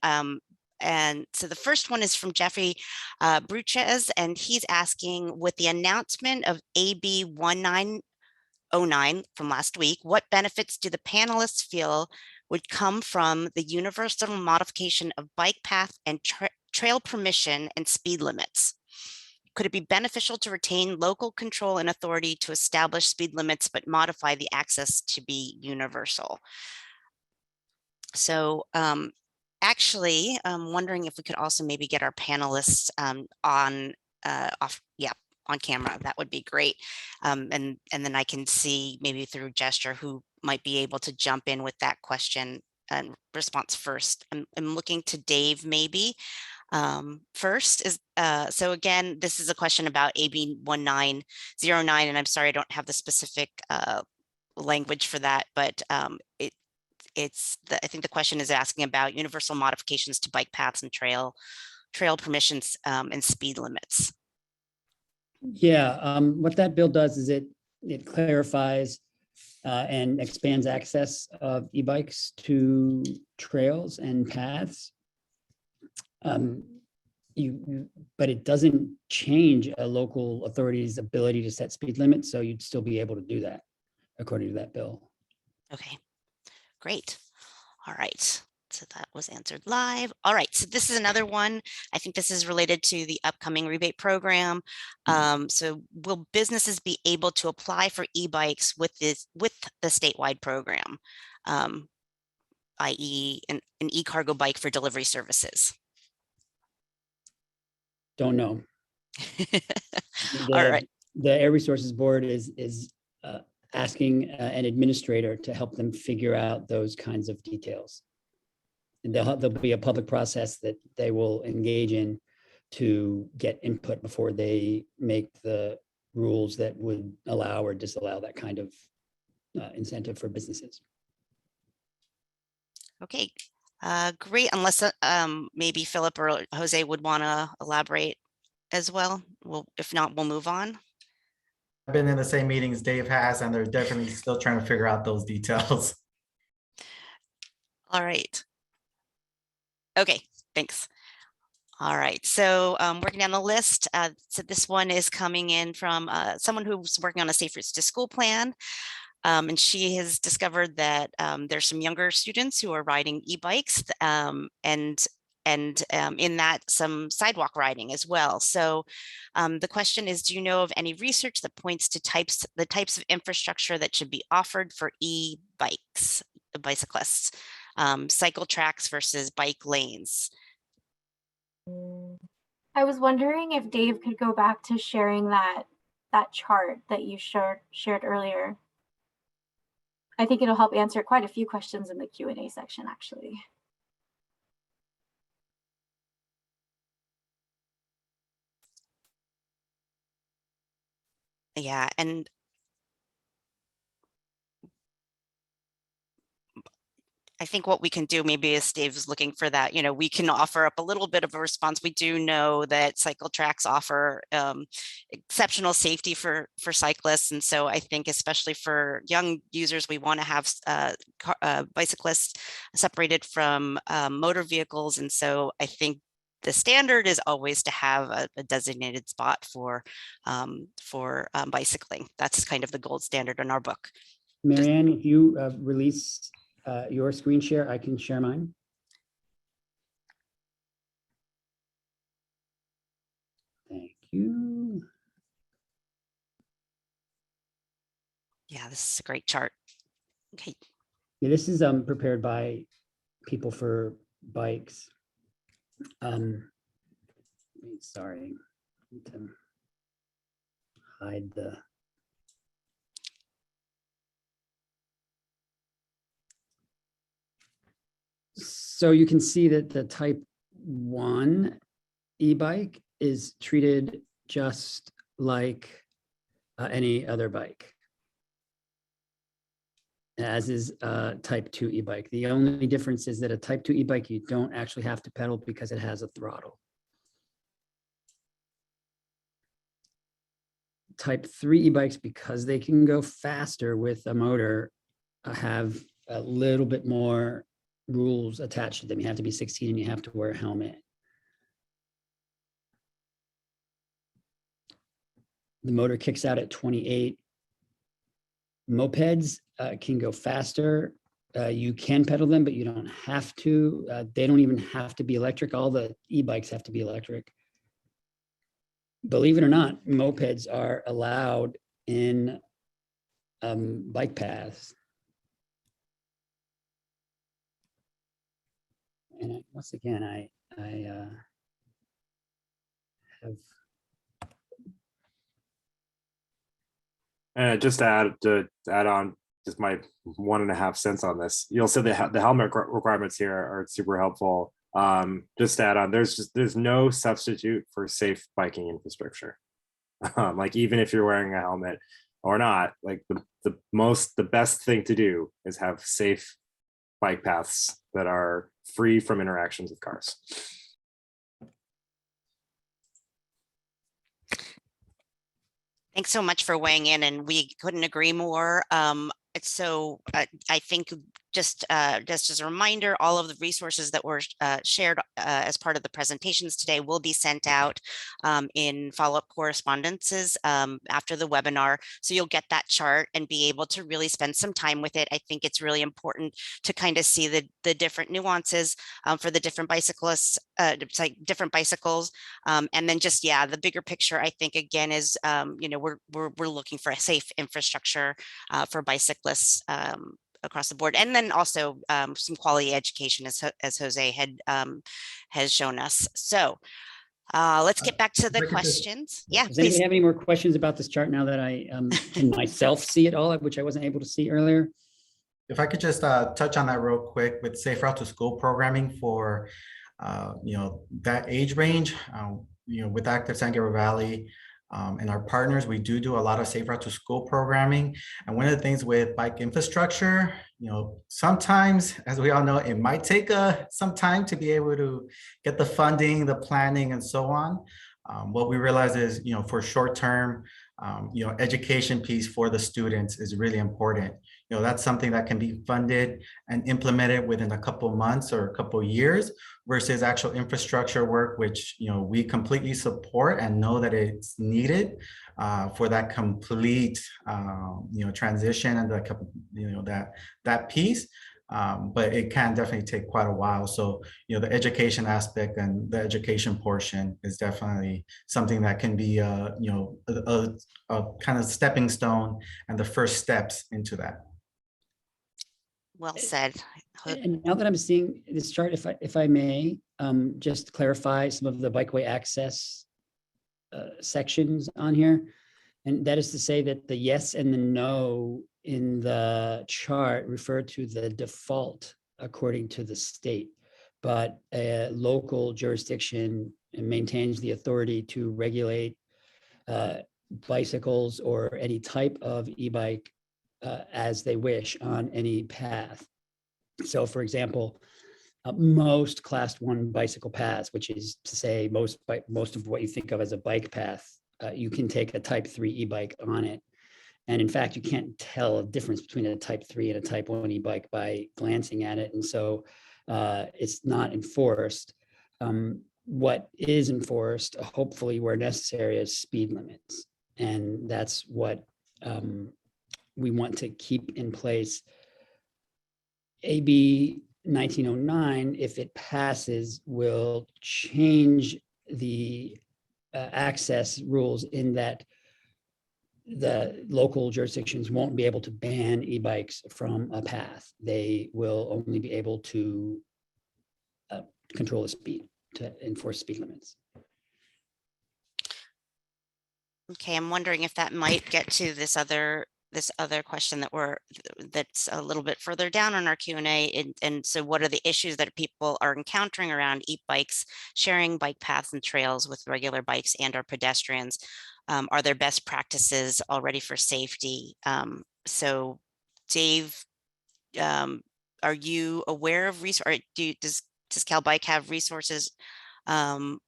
And so the first one is from Jeffrey Bruches, and he's asking, with the announcement of AB 1909 from last week, what benefits do the panelists feel would come from the universal modification of bike path and trail permission and speed limits? Could it be beneficial to retain local control and authority to establish speed limits, but modify the access to be universal? So actually, I'm wondering if we could also maybe get our panelists on camera. That would be great. And then I can see maybe through gesture who might be able to jump in with that question and response first. I'm looking to Dave maybe first. So again, this is a question about AB 1909, and I'm sorry I don't have the specific language for that, but I think the question is asking about universal modifications to bike paths and trail permissions and speed limits. Yeah, what that bill does is it clarifies and expands access of e-bikes to trails and paths. But it doesn't change a local authority's ability to set speed limits, so you'd still be able to do that according to that bill. Okay, great. All right. So that was answered live. All right, so this is another one. I think this is related to the upcoming rebate program. So will businesses be able to apply for e-bikes with the statewide program, i.e. an e-cargo bike for delivery services? Don't know. All right. The Air Resources Board is asking an administrator to help them figure out those kinds of details. And there'll be a public process that they will engage in to get input before they make the rules that would allow or disallow that kind of incentive for businesses. Okay, great. Unless maybe Philip or Jose would want to elaborate as well. Well, if not, we'll move on. I've been in the same meetings Dave has, and they're definitely still trying to figure out those details. All right. Okay, thanks. All right, so working down the list. So this one is coming in from someone who's working on a Safe Routes to School plan. And she has discovered that there's some younger students who are riding e-bikes and in that some sidewalk riding as well. So the question is, do you know of any research that points to the types of infrastructure that should be offered for e-bikes? bicyclists, cycle tracks versus bike lanes. I was wondering if Dave could go back to sharing that chart that you shared earlier. I think it'll help answer quite a few questions in the Q&A section, actually. Yeah, and I think what we can do maybe is Dave's looking for that, we can offer up a little bit of a response. We do know that cycle tracks offer exceptional safety for cyclists. And so I think especially for young users, we want to have bicyclists separated from motor vehicles. And so I think the standard is always to have a designated spot for bicycling. That's kind of the gold standard in our book. Marianne, if you release your screen share, I can share mine. Thank you. Yeah, this is a great chart. Okay. Yeah, this is prepared by People for Bikes. Sorry, I need to hide the. So you can see that the type 1 e-bike is treated just like any other bike, as is type 2 e-bike. The only difference is that a type 2 e-bike, you don't actually have to pedal because it has a throttle. Type 3 e-bikes, because they can go faster with a motor, have a little bit more rules attached to them. You have to be 16 and you have to wear a helmet. The motor kicks out at 28. Mopeds can go faster. You can pedal them, but you don't have to. They don't even have to be electric. All the e-bikes have to be electric. Believe it or not, mopeds are allowed in bike paths. And once again, I have. And just to add on just my 1.5 cents on this, you'll see the helmet requirements here are super helpful. Just to add on, there's no substitute for safe biking infrastructure. Like even if you're wearing a helmet or not, like the best thing to do is have safe bike paths that are free from interactions with cars. Thanks so much for weighing in, and we couldn't agree more. So I think just as a reminder, all of the resources that were shared as part of the presentations today will be sent out in follow-up correspondences after the webinar. So you'll get that chart and be able to really spend some time with it. I think it's really important to kind of see the different nuances for the different bicyclists, different bicycles, and then just the bigger picture. I think again is we're looking for a safe infrastructure for bicyclists across the board, and then also some quality education, as Jose has shown us. So let's get back to the questions. Yeah, does anybody have any more questions about this chart now that I can myself see it all, which I wasn't able to see earlier? If I could just touch on that real quick with Safe Route to School programming for that age range, with Active San Gabriel Valley. And our partners, we do a lot of Safe Route to School programming. And one of the things with bike infrastructure, sometimes, as we all know, it might take some time to be able to get the funding, the planning, and so on. What we realize is, for short term, education piece for the students is really important. That's something that can be funded and implemented within a couple months or a couple years, versus actual infrastructure work, which we completely support and know that it's needed for that complete transition and that piece. But it can definitely take quite a while. So, the education aspect and the education portion is definitely something that can be, a kind of stepping stone and the first steps into that. Well said. And now that I'm seeing this chart, if I may, just clarify some of the bikeway access sections on here. And that is to say that the yes and the no in the chart refer to the default according to the state, but a local jurisdiction maintains the authority to regulate bicycles or any type of e-bike as they wish on any path. So for example, most class 1 bicycle paths, which is to say most of what you think of as a bike path, you can take a type 3 e-bike on it. And in fact, you can't tell a difference between a type 3 and a type 1 e-bike by glancing at it. And so it's not enforced. What is enforced, hopefully where necessary, is speed limits. And that's what we want to keep in place. AB 1909, if it passes, will change the access rules in that the local jurisdictions won't be able to ban e-bikes from a path. They will only be able to control the speed, to enforce speed limits. Okay, I'm wondering if that might get to this other question that's a little bit further down on our Q&A. And so what are the issues that people are encountering around e-bikes, sharing bike paths and trails with regular bikes and or pedestrians? Are there best practices already for safety? So Dave, are you aware of resources? Does CalBike have resources that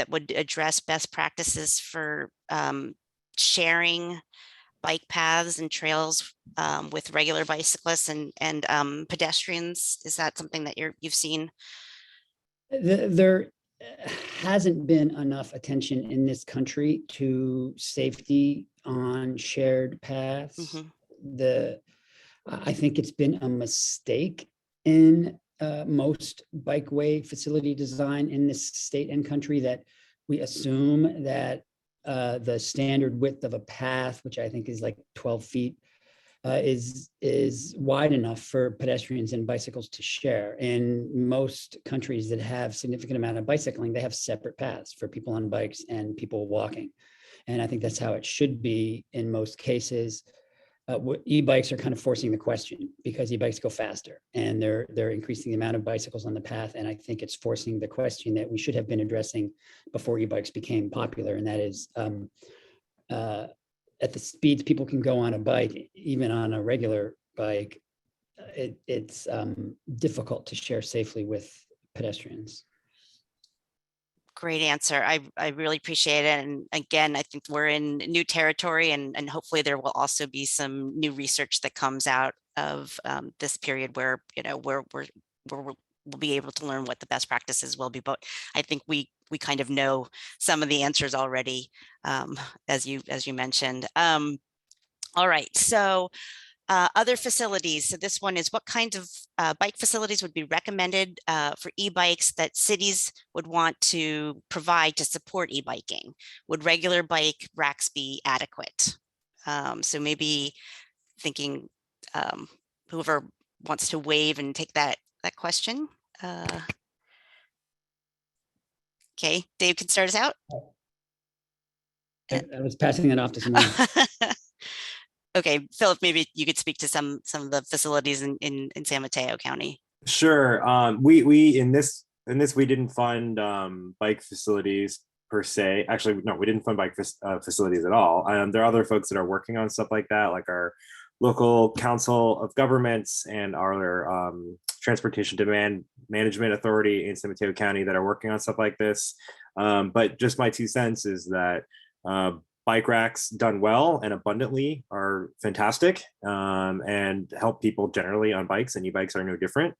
would address best practices for sharing bike paths and trails with regular bicyclists and pedestrians? Is that something that you've seen? There hasn't been enough attention in this country to safety on shared paths. I think it's been a mistake in most bikeway facility design in this state and country that we assume that the standard width of a path, which I think is like 12 feet, is wide enough for pedestrians and bicycles to share. In most countries that have significant amount of bicycling, they have separate paths for people on bikes and people walking. And I think that's how it should be in most cases. E-bikes are kind of forcing the question because e-bikes go faster and they're increasing the amount of bicycles on the path. And I think it's forcing the question that we should have been addressing before e-bikes became popular. And that is at the speeds people can go on a bike, even on a regular bike, it's difficult to share safely with pedestrians. Great answer. I really appreciate it. And again, I think we're in new territory and hopefully there will also be some new research that comes out of this period where, you know, we'll be able to learn what the best practices will be. But I think we kind of know some of the answers already, as you mentioned. All right, so other facilities. So this one is what kinds of bike facilities would be recommended for e-bikes that cities would want to provide to support e-biking? Would regular bike racks be adequate? So maybe thinking whoever wants to wave and take that question. Okay, Dave can start us out. I was passing that off to someone. Okay, Philip, maybe you could speak to some of the facilities in San Mateo County. Sure. We in this we didn't fund bike facilities per se. Actually, no, we didn't fund bike facilities at all. There are other folks that are working on stuff like that, like our local council of governments and our transportation demand management authority in San Mateo County that are working on stuff like this. But just my 2 cents is that bike racks done well and abundantly are fantastic and help people generally on bikes, and e-bikes are no different.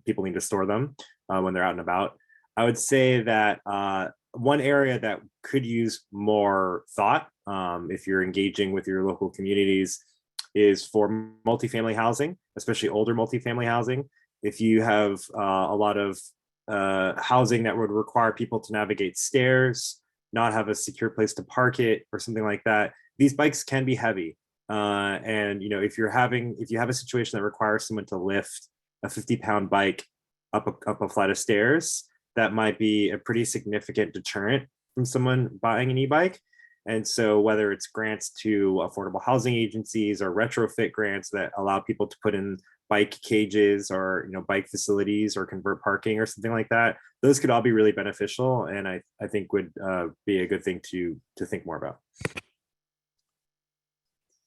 People need to store them when they're out and about. I would say that one area that could use more thought if you're engaging with your local communities is for multifamily housing, especially older multifamily housing. If you have a lot of housing that would require people to navigate stairs, not have a secure place to park it or something like that, these bikes can be heavy. And if you have a situation that requires someone to lift a 50-pound bike up a flight of stairs, that might be a pretty significant deterrent from someone buying an e-bike. And so whether it's grants to affordable housing agencies or retrofit grants that allow people to put in bike cages or bike facilities or convert parking or something like that, those could all be really beneficial, and I think would be a good thing to think more about.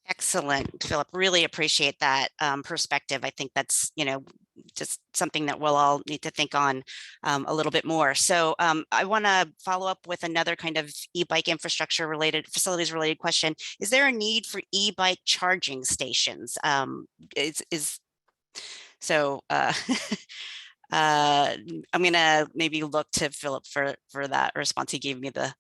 Excellent, Philip. Really appreciate that perspective. I think that's, just something that we'll all need to think on a little bit more. So I want to follow up with another kind of e-bike infrastructure related, facilities related question. Is there a need for e-bike charging stations? So I'm gonna maybe look to Philip for that response. He gave me the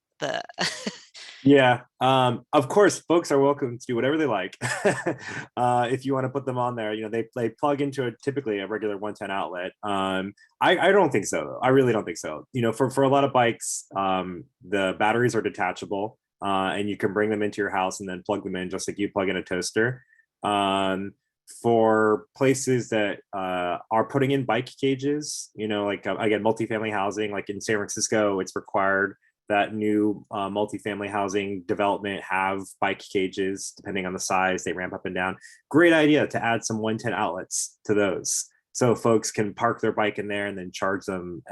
Yeah, of course, folks are welcome to do whatever they like. If you want to put them on there, they plug into typically a regular 110 outlet. I don't think so, though. I really don't think so. For a lot of bikes, the batteries are detachable, and you can bring them into your house and then plug them in just like you plug in a toaster. For places that are putting in bike cages, like again, multifamily housing, like in San Francisco, it's required that new multifamily housing development have bike cages. Depending on the size, they ramp up and down. Great idea to add some 110 outlets to those, so folks can park their bike in there and then charge them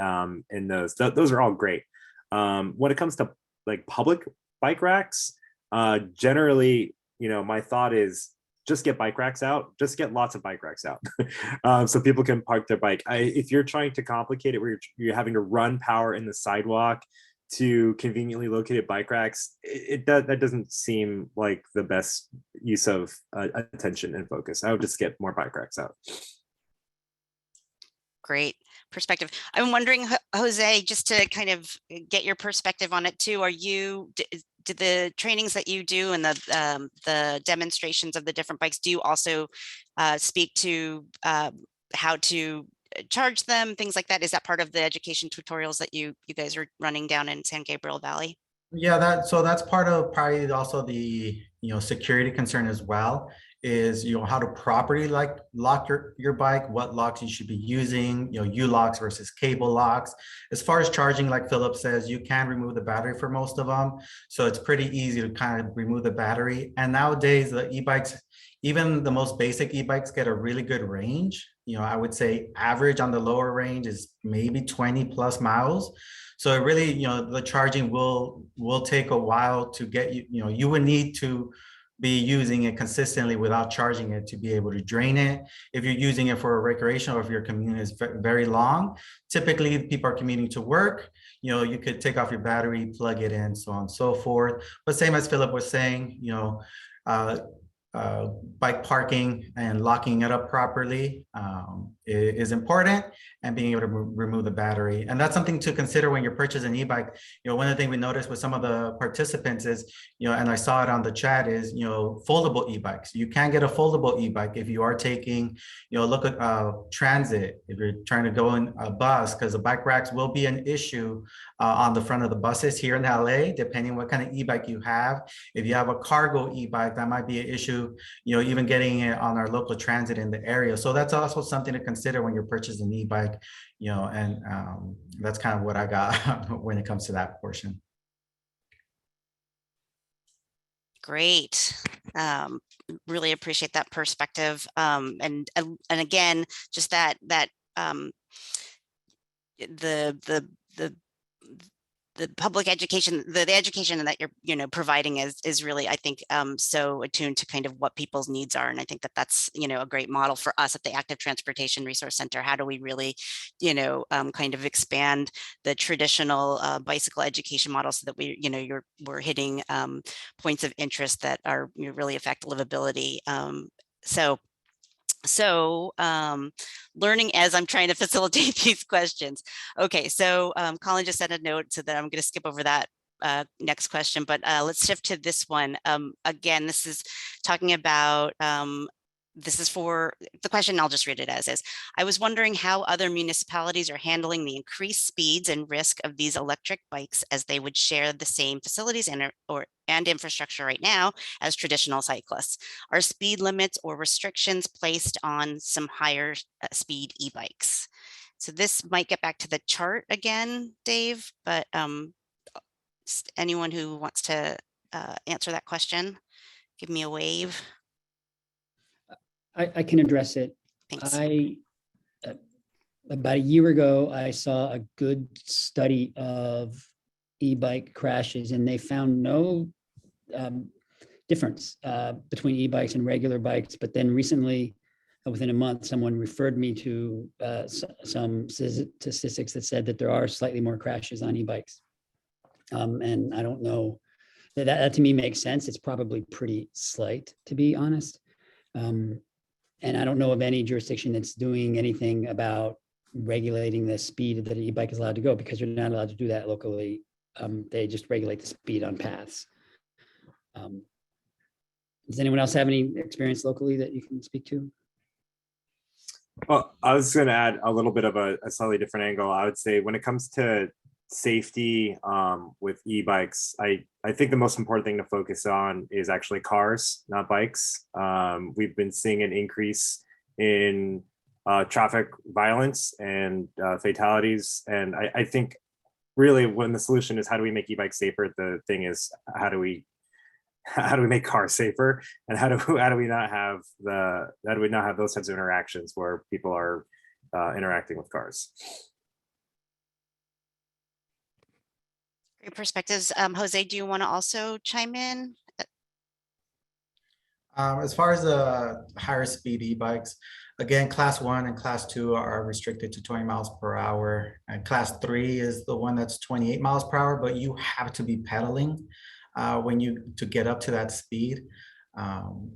in those. Those are all great. When it comes to like public bike racks, generally, my thought is just get bike racks out. Just get lots of bike racks out, so people can park their bike. If you're trying to complicate it, where you're having to run power in the sidewalk to conveniently located bike racks, that doesn't seem like the best use of attention and focus. I would just get more bike racks out. Great perspective. I'm wondering, Jose, just to kind of get your perspective on it too. Did the trainings that you do and the demonstrations of the different bikes, do you also speak to how to charge them, things like that? Is that part of the education tutorials that you guys are running down in San Gabriel Valley? Yeah, that's part of probably also the security concern as well, is how to properly lock your bike, what locks you should be using, U-locks versus cable locks. As far as charging, like Philip says, you can remove the battery for most of them, so it's pretty easy to kind of remove the battery. And nowadays the e-bikes, even the most basic e-bikes, get a really good range. I would say average on the lower range is maybe 20 plus miles. So it really, the charging will take a while to get you would need to be using it consistently without charging it to be able to drain it. If you're using it for a recreation, or if your commute is very long, typically people are commuting to work, you could take off your battery, plug it in, so on and so forth. But same as Philip was saying, bike parking and locking it up properly is important, and being able to remove the battery. And that's something to consider when you're purchasing an e-bike. One of the things we noticed with some of the participants is, and I saw it on the chat, is, foldable e-bikes. You can get a foldable e-bike if you are taking, look at transit, if you're trying to go in a bus, because the bike racks will be an issue on the front of the buses here in LA, depending on what kind of e-bike you have. If you have a cargo e-bike, that might be an issue, even getting it on our local transit in the area. So that's also something to consider when you're purchasing an e-bike, and that's kind of what I got when it comes to that portion. Great. Really appreciate that perspective. And again, just that the public education, the education that you're providing is really, I think, so attuned to kind of what people's needs are. And I think that that's, a great model for us at the Active Transportation Resource Center. How do we really, kind of expand the traditional bicycle education model so that we're hitting points of interest that are really affect livability. So learning as I'm trying to facilitate these questions. Okay, so Colin just sent a note, so that I'm going to skip over that next question, but let's shift to this one. Again, this is talking about this is for the question. I'll just read it as is. I was wondering how other municipalities are handling the increased speeds and risk of these electric bikes, as they would share the same facilities and infrastructure right now as traditional cyclists. Are speed limits or restrictions placed on some higher speed e-bikes? So this might get back to the chart again, Dave, but anyone who wants to answer that question, give me a wave. I can address it. Thanks. About a year ago, I saw a good study of e-bike crashes, and they found no difference between e-bikes and regular bikes. But then recently, within a month, someone referred me to some statistics that said that there are slightly more crashes on e-bikes. And I don't know, that to me makes sense. It's probably pretty slight, to be honest. And I don't know of any jurisdiction that's doing anything about regulating the speed that an e-bike is allowed to go, because you're not allowed to do that locally. They just regulate the speed on paths. Does anyone else have any experience locally that you can speak to? Well, I was going to add a little bit of a slightly different angle. I would say when it comes to safety with e-bikes, I think the most important thing to focus on is actually cars, not bikes. We've been seeing an increase in traffic violence and fatalities. And I think really when the solution is how do we make e-bikes safer, the thing is how do we make cars safer, and how do we not have those types of interactions where people are interacting with cars. Great perspectives. Jose, do you want to also chime in? As far as the higher speed e-bikes, again, class 1 and class 2 are restricted to 20 miles per hour. And class 3 is the one that's 28 miles per hour, but you have to be pedaling to get up to that speed.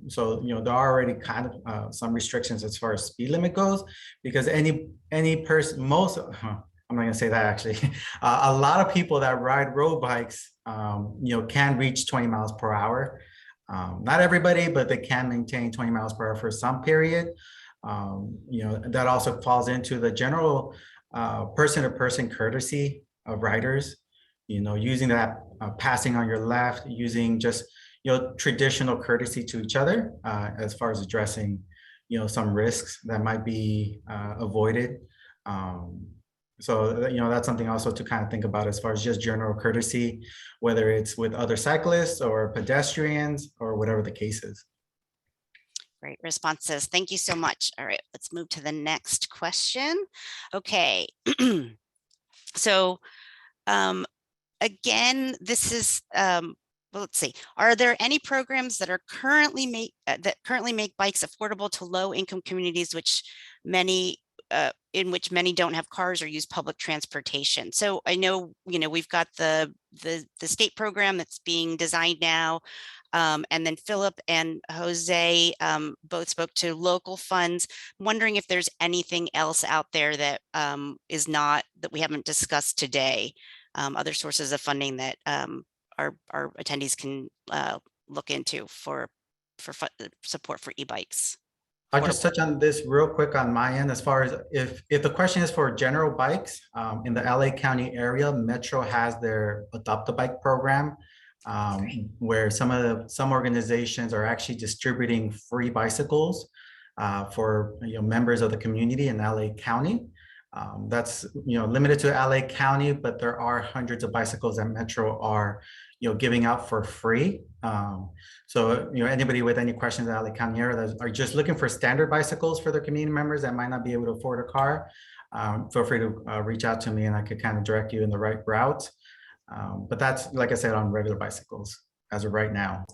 So, there are already kind of some restrictions as far as speed limit goes, because any person, I'm not gonna say that actually. A lot of people that ride road bikes, can reach 20 miles per hour. Not everybody, but they can maintain 20 miles per hour for some period. That also falls into the general person-to-person courtesy of riders. Using that passing on your left, using just traditional courtesy to each other as far as addressing some risks that might be avoided. So, that's something also to kind of think about as far as just general courtesy, whether it's with other cyclists or pedestrians or whatever the case is. Great responses. Thank you so much. All right, let's move to the next question. Okay. So again, this is, well, let's see. Are there any programs that are currently make bikes affordable to low income communities, in which many don't have cars or use public transportation? So I know, we've got the state program that's being designed now. And then Philip and Jose both spoke to local funds. I'm wondering if there's anything else out there that that we haven't discussed today, other sources of funding that our attendees can look into for support for e-bikes. I'll just touch on this real quick on my end. As far as if the question is for general bikes, in the LA County area, Metro has their Adopt a Bike program, where some organizations are actually distributing free bicycles for members of the community in LA County. That's limited to LA County, but there are hundreds of bicycles that Metro are giving out for free. So anybody with any questions in the LA County area that are just looking for standard bicycles for their community members that might not be able to afford a car, feel free to reach out to me and I could kind of direct you in the right route. But that's, like I said, on regular bicycles as of right now.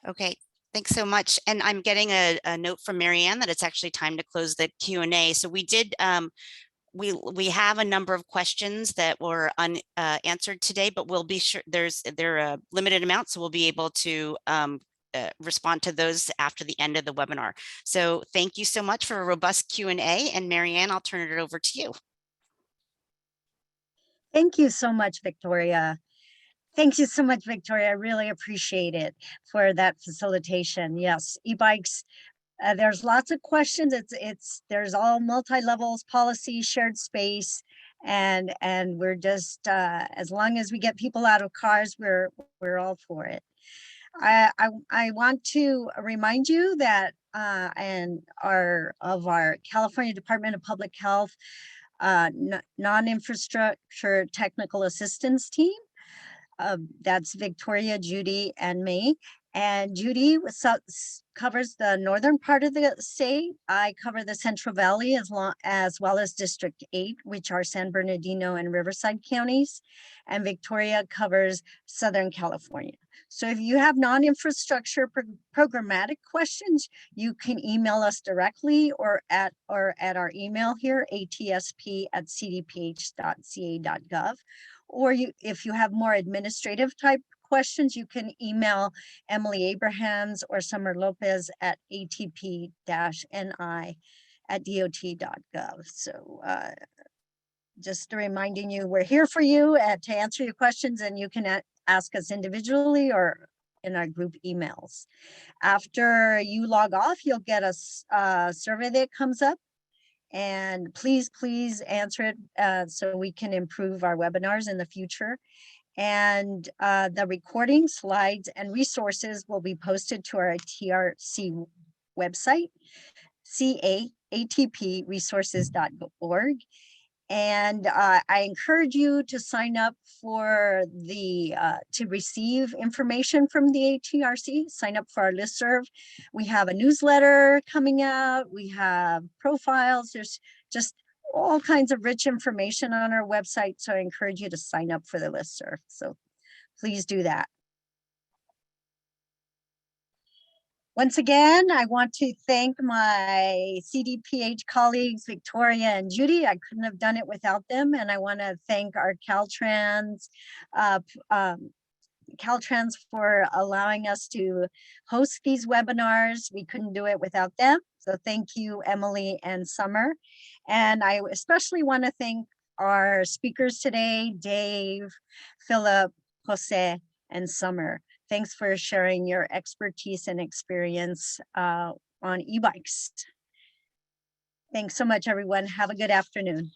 Okay, thanks so much. And I'm getting a note from Marianne that it's actually time to close the Q&A. So we did, we have a number of questions that were unanswered today, but we'll be sure they're a limited amount, so we'll be able to respond to those after the end of the webinar. So thank you so much for a robust Q&A, and Marianne, I'll turn it over to you. Thank you so much, Victoria. Thank you so much, Victoria. I really appreciate it for that facilitation. Yes, e-bikes There's lots of questions. There's all multi-levels, policy, shared space, and we're just, as long as we get people out of cars, we're all for it. I want to remind you that and our California Department of Public Health non-infrastructure technical assistance team. That's Victoria, Judy, and me. And Judy covers the northern part of the state. I cover the Central Valley as well as District 8, which are San Bernardino and Riverside counties. And Victoria covers Southern California. So if you have non-infrastructure programmatic questions, you can email us directly or at our email here, atsp@cdph.ca.gov. Or if you have more administrative type questions, you can email Emily Abrahams or Summer Lopez at atp-ni@dot.gov. So just reminding you, we're here for you to answer your questions, and you can ask us individually or in our group emails. After you log off, you'll get a survey that comes up. And please answer it so we can improve our webinars in the future. And the recording, slides, and resources will be posted to our ATRC website, atpresources.org. And I encourage you to sign up for to receive information from the ATRC, sign up for our listserv. We have a newsletter coming out. We have profiles. There's just all kinds of rich information on our website. So I encourage you to sign up for the listserv. So please do that. Once again, I want to thank my CDPH colleagues, Victoria and Judy. I couldn't have done it without them. And I want to thank our Caltrans for allowing us to host these webinars. We couldn't do it without them. So thank you, Emily and Summer. And I especially want to thank our speakers today, Dave, Philip, Jose, and Summer. Thanks for sharing your expertise and experience on e-bikes. Thanks so much, everyone. Have a good afternoon.